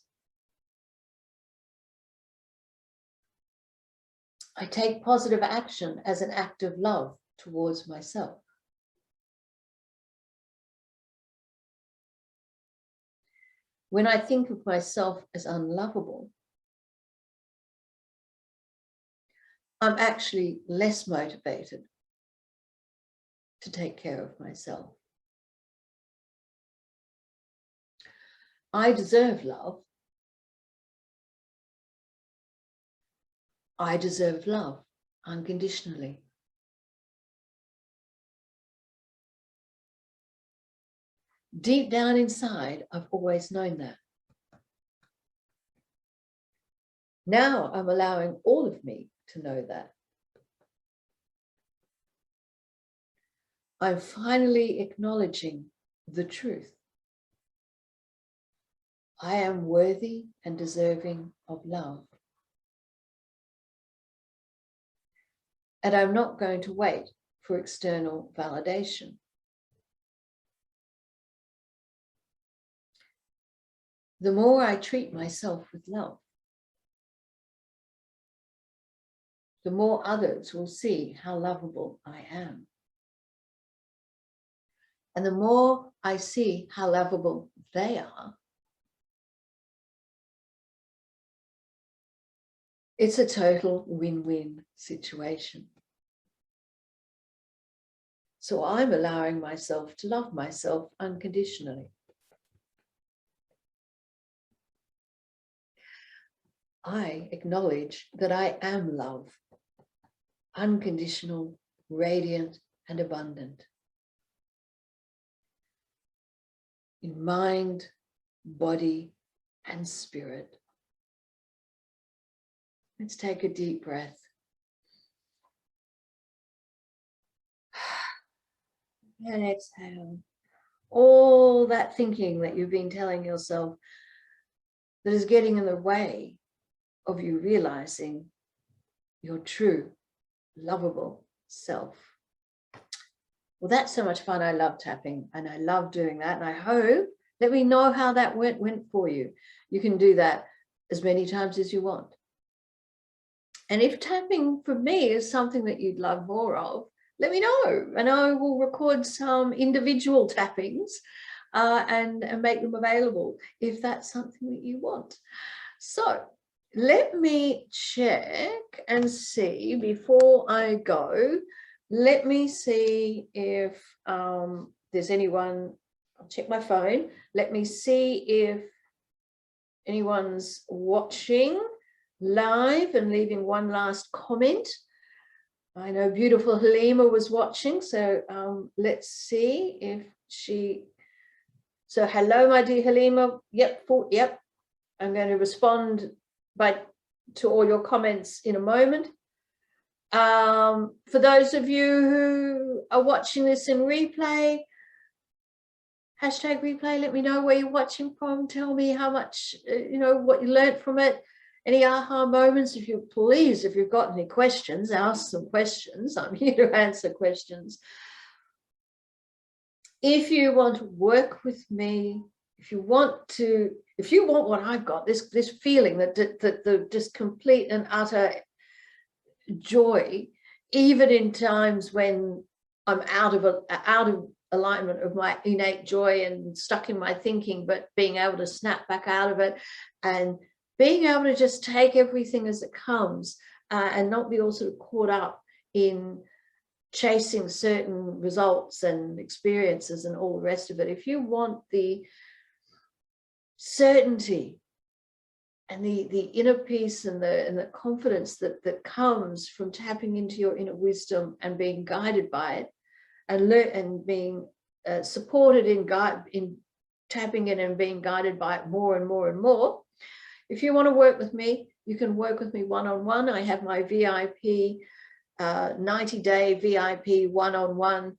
I take positive action as an act of love towards myself. When I think of myself as unlovable, I'm actually less motivated to take care of myself. I deserve love. I deserve love unconditionally. Deep down inside, I've always known that. Now I'm allowing all of me to know that. I'm finally acknowledging the truth. I am worthy and deserving of love. And I'm not going to wait for external validation. The more I treat myself with love, the more others will see how lovable I am. And the more I see how lovable they are, it's a total win-win situation. So I'm allowing myself to love myself unconditionally. I acknowledge that I am love, unconditional, radiant, and abundant. In mind, body, and spirit. Let's take a deep breath. And exhale. All that thinking that you've been telling yourself that is getting in the way of you realizing your true, lovable self. Well, that's so much fun. I love tapping and I love doing that. And I hope, let me know how that went for you. You can do that as many times as you want. And if tapping for me is something that you'd love more of, let me know. And I will record some individual tappings and make them available if that's something that you want. So let me check and see before I go. Let me see if there's anyone. I'll check my phone. Let me see if anyone's watching live and leaving one last comment. I know beautiful Halima was watching, so let's see if she. So hello, my dear Halima. Yep, yep. I'm going to respond to all your comments in a moment. For those of you who are watching this in replay, hashtag replay, let me know where you're watching from. Tell me how much, what you learned from it. Any aha moments, if you've got any questions, ask some questions. I'm here to answer questions. If you want to work with me, if you want what I've got, this feeling that the just complete and utter joy, even in times when I'm out of alignment of my innate joy and stuck in my thinking, but being able to snap back out of it and being able to just take everything as it comes and not be all sort of caught up in chasing certain results and experiences and all the rest of it. If you want the certainty and the inner peace and the confidence that comes from tapping into your inner wisdom and being guided by it and being supported in tapping in and being guided by it more and more and more. If you want to work with me, you can work with me one-on-one. I have my VIP 90-day VIP one-on-one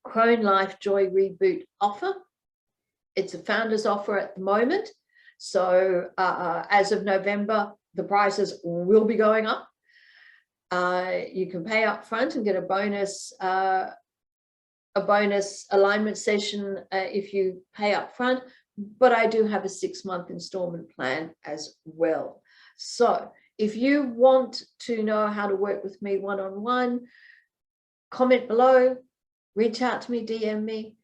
CRONE Life Joy Reboot offer. It's a founder's offer at the moment. So as of November, the prices will be going up. You can pay up front and get a bonus alignment session if you pay up front, but I do have a 6-month installment plan as well. So if you want to know how to work with me one-on-one, comment below, reach out to me, DM me,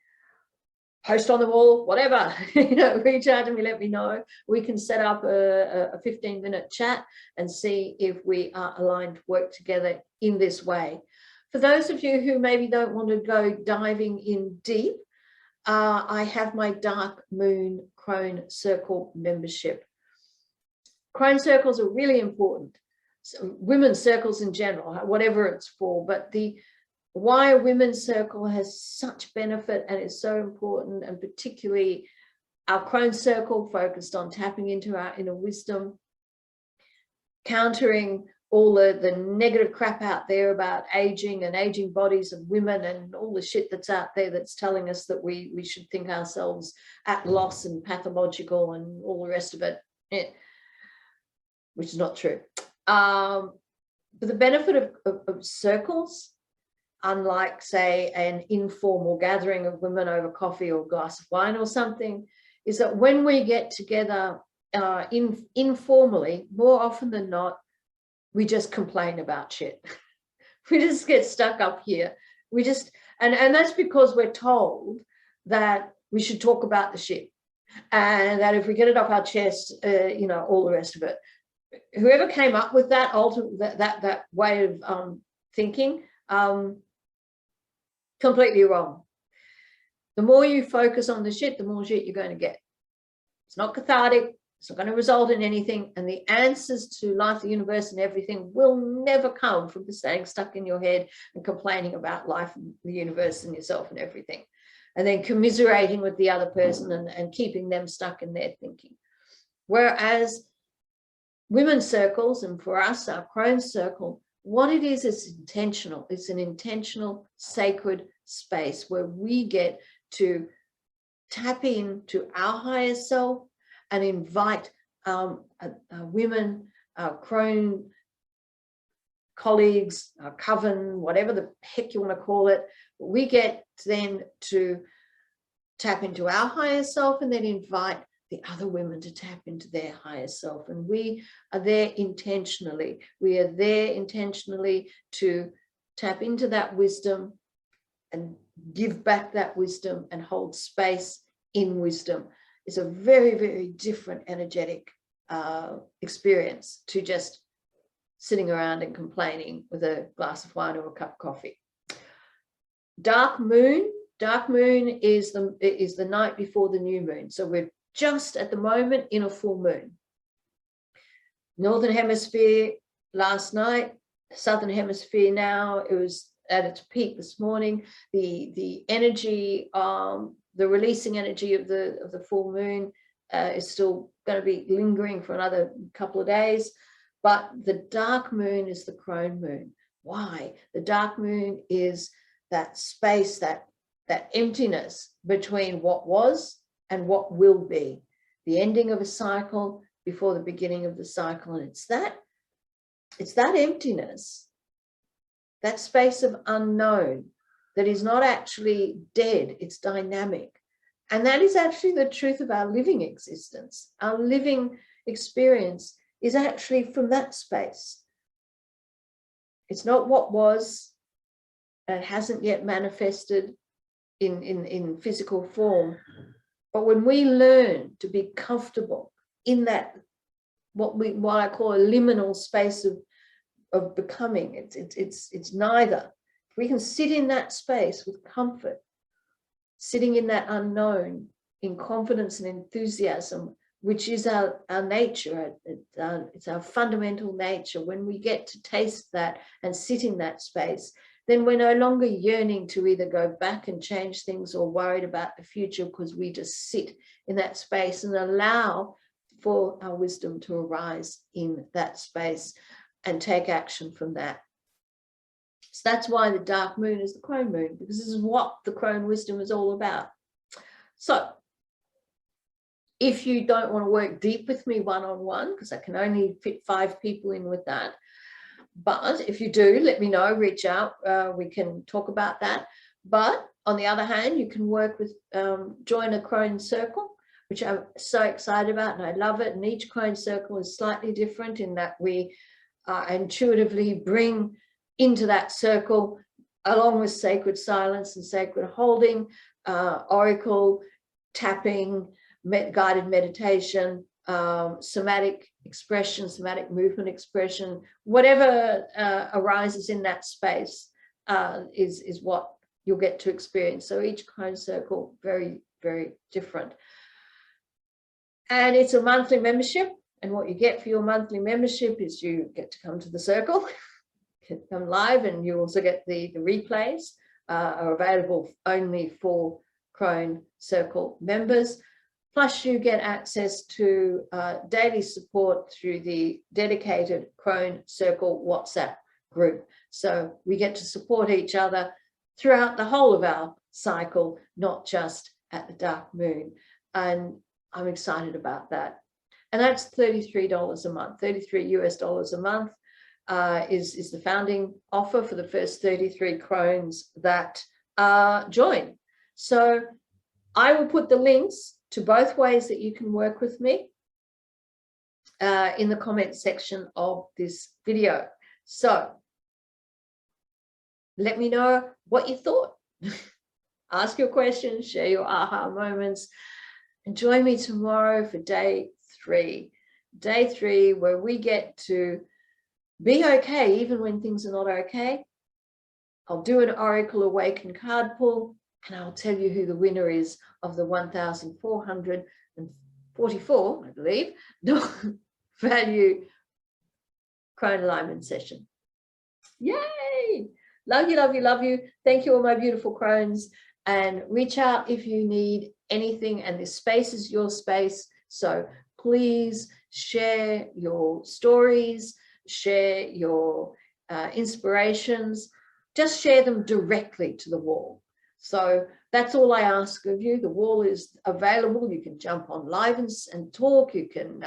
post on the wall, whatever, reach out to me, let me know. We can set up a 15-minute chat and see if we are aligned to work together in this way. For those of you who maybe don't want to go diving in deep, I have my Dark Moon Crone Circle membership. Crone circles are really important. So women's circles in general, whatever it's for, but why a women's circle has such benefit and is so important, and particularly our Crone circle focused on tapping into our inner wisdom, countering all the negative crap out there about aging and aging bodies of women and all the shit that's out there that's telling us that we should think ourselves at loss and pathological and all the rest of it, which is not true. But the benefit of circles, unlike, say, an informal gathering of women over coffee or a glass of wine or something, is that when we get together informally, more often than not, we just complain about shit. We just get stuck up here. We just, and that's because we're told that we should talk about the shit, and that if we get it off our chest, all the rest of it. Whoever came up with that that way of thinking, completely wrong. The more you focus on the shit, the more shit you're going to get. It's not cathartic. It's not going to result in anything. And the answers to life, the universe, and everything will never come from staying stuck in your head and complaining about life and the universe and yourself and everything, and then commiserating with the other person and keeping them stuck in their thinking. Whereas women's circles, and for us, our Crone circle, what it is intentional. It's an intentional, sacred space where we get to tap into our higher self and invite women, our Crone colleagues, our coven, whatever the heck you want to call it. We get then to tap into our higher self and then invite the other women to tap into their higher self. And we are there intentionally. We are there intentionally to tap into that wisdom and give back that wisdom and hold space in wisdom. It's a very, very different energetic experience to just sitting around and complaining with a glass of wine or a cup of coffee. Dark moon is the night before the new moon. So we're just at the moment in a full moon. Northern hemisphere last night, southern hemisphere now. It was at its peak this morning. The energy, the releasing energy of the full moon is still going to be lingering for another couple of days. But the dark moon is the crone moon. Why? The dark moon is that space, that emptiness between what was and what will be, the ending of a cycle before the beginning of the cycle. And it's that emptiness, that space of unknown that is not actually dead, it's dynamic. And that is actually the truth of our living existence. Our living experience is actually from that space. It's not what was, and it hasn't yet manifested in physical form. But when we learn to be comfortable in that, what I call a liminal space of becoming, it's neither. If we can sit in that space with comfort, sitting in that unknown, in confidence and enthusiasm, which is our nature, it's our fundamental nature. When we get to taste that and sit in that space, then we're no longer yearning to either go back and change things or worried about the future, because we just sit in that space and allow for our wisdom to arise in that space and take action from that. So that's why the dark moon is the crone moon, because this is what the crone wisdom is all about. So if you don't want to work deep with me one-on-one, because I can only fit 5 people in with that, But if you do, let me know, reach out, we can talk about that. But on the other hand, you can work with, join a CRONE circle, which I'm so excited about, and I love it. And each CRONE circle is slightly different in that we intuitively bring into that circle, along with sacred silence and sacred holding, oracle, tapping, guided meditation, somatic expression, somatic movement expression, whatever arises in that space is what you'll get to experience. So each CRONE circle, very, very different. And it's a monthly membership. And what you get for your monthly membership is you get to come to the circle, come live, and you also get the replays are available only for CRONE circle members. Plus you get access to daily support through the dedicated CRONE circle WhatsApp group. So we get to support each other throughout the whole of our cycle, not just at the dark moon. And I'm excited about that. And that's $33 a month, $33 US a month is the founding offer for the first 33 CRONEs that join. So I will put the links to both ways that you can work with me in the comment section of this video. So let me know what you thought. Ask your questions, share your aha moments, and join me tomorrow for day 3. Day 3, where we get to be okay even when things are not okay. I'll do an Oracle Awaken card pull, and I'll tell you who the winner is of the 1,444, I believe, value CRONE alignment session. Yay! Love you, love you, love you. Thank you, all my beautiful CRONEs. And reach out if you need anything. And this space is your space. So please share your stories, share your inspirations. Just share them directly to the wall. So that's all I ask of you. The wall is available. You can jump on live and talk. You can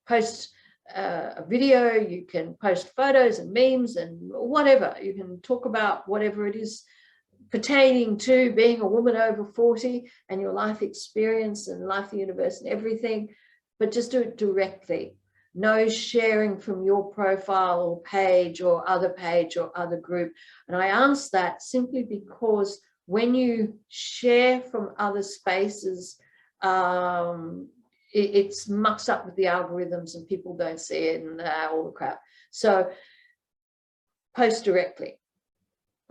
post a video. You can post photos and memes and whatever. You can talk about whatever it is pertaining to being a woman over 40 and your life experience and life, the universe and everything. But just do it directly. No sharing from your profile or page or other group. And I ask that simply because when you share from other spaces, it's mucked up with the algorithms and people don't see it and all the crap. So post directly.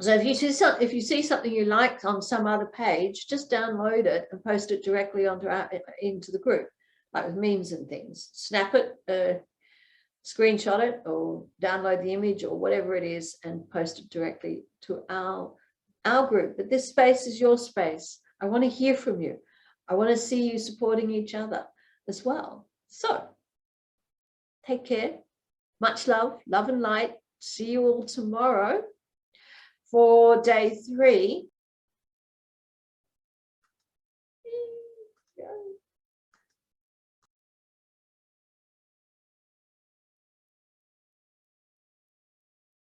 So if you see something you like on some other page, just download it and post it directly into the group, like with memes and things. Snap it, screenshot it, or download the image or whatever it is and post it directly to our group. But this space is your space. I want to hear from you. I want to see you supporting each other as well. So take care. Much love, love and light. See you all tomorrow for day 3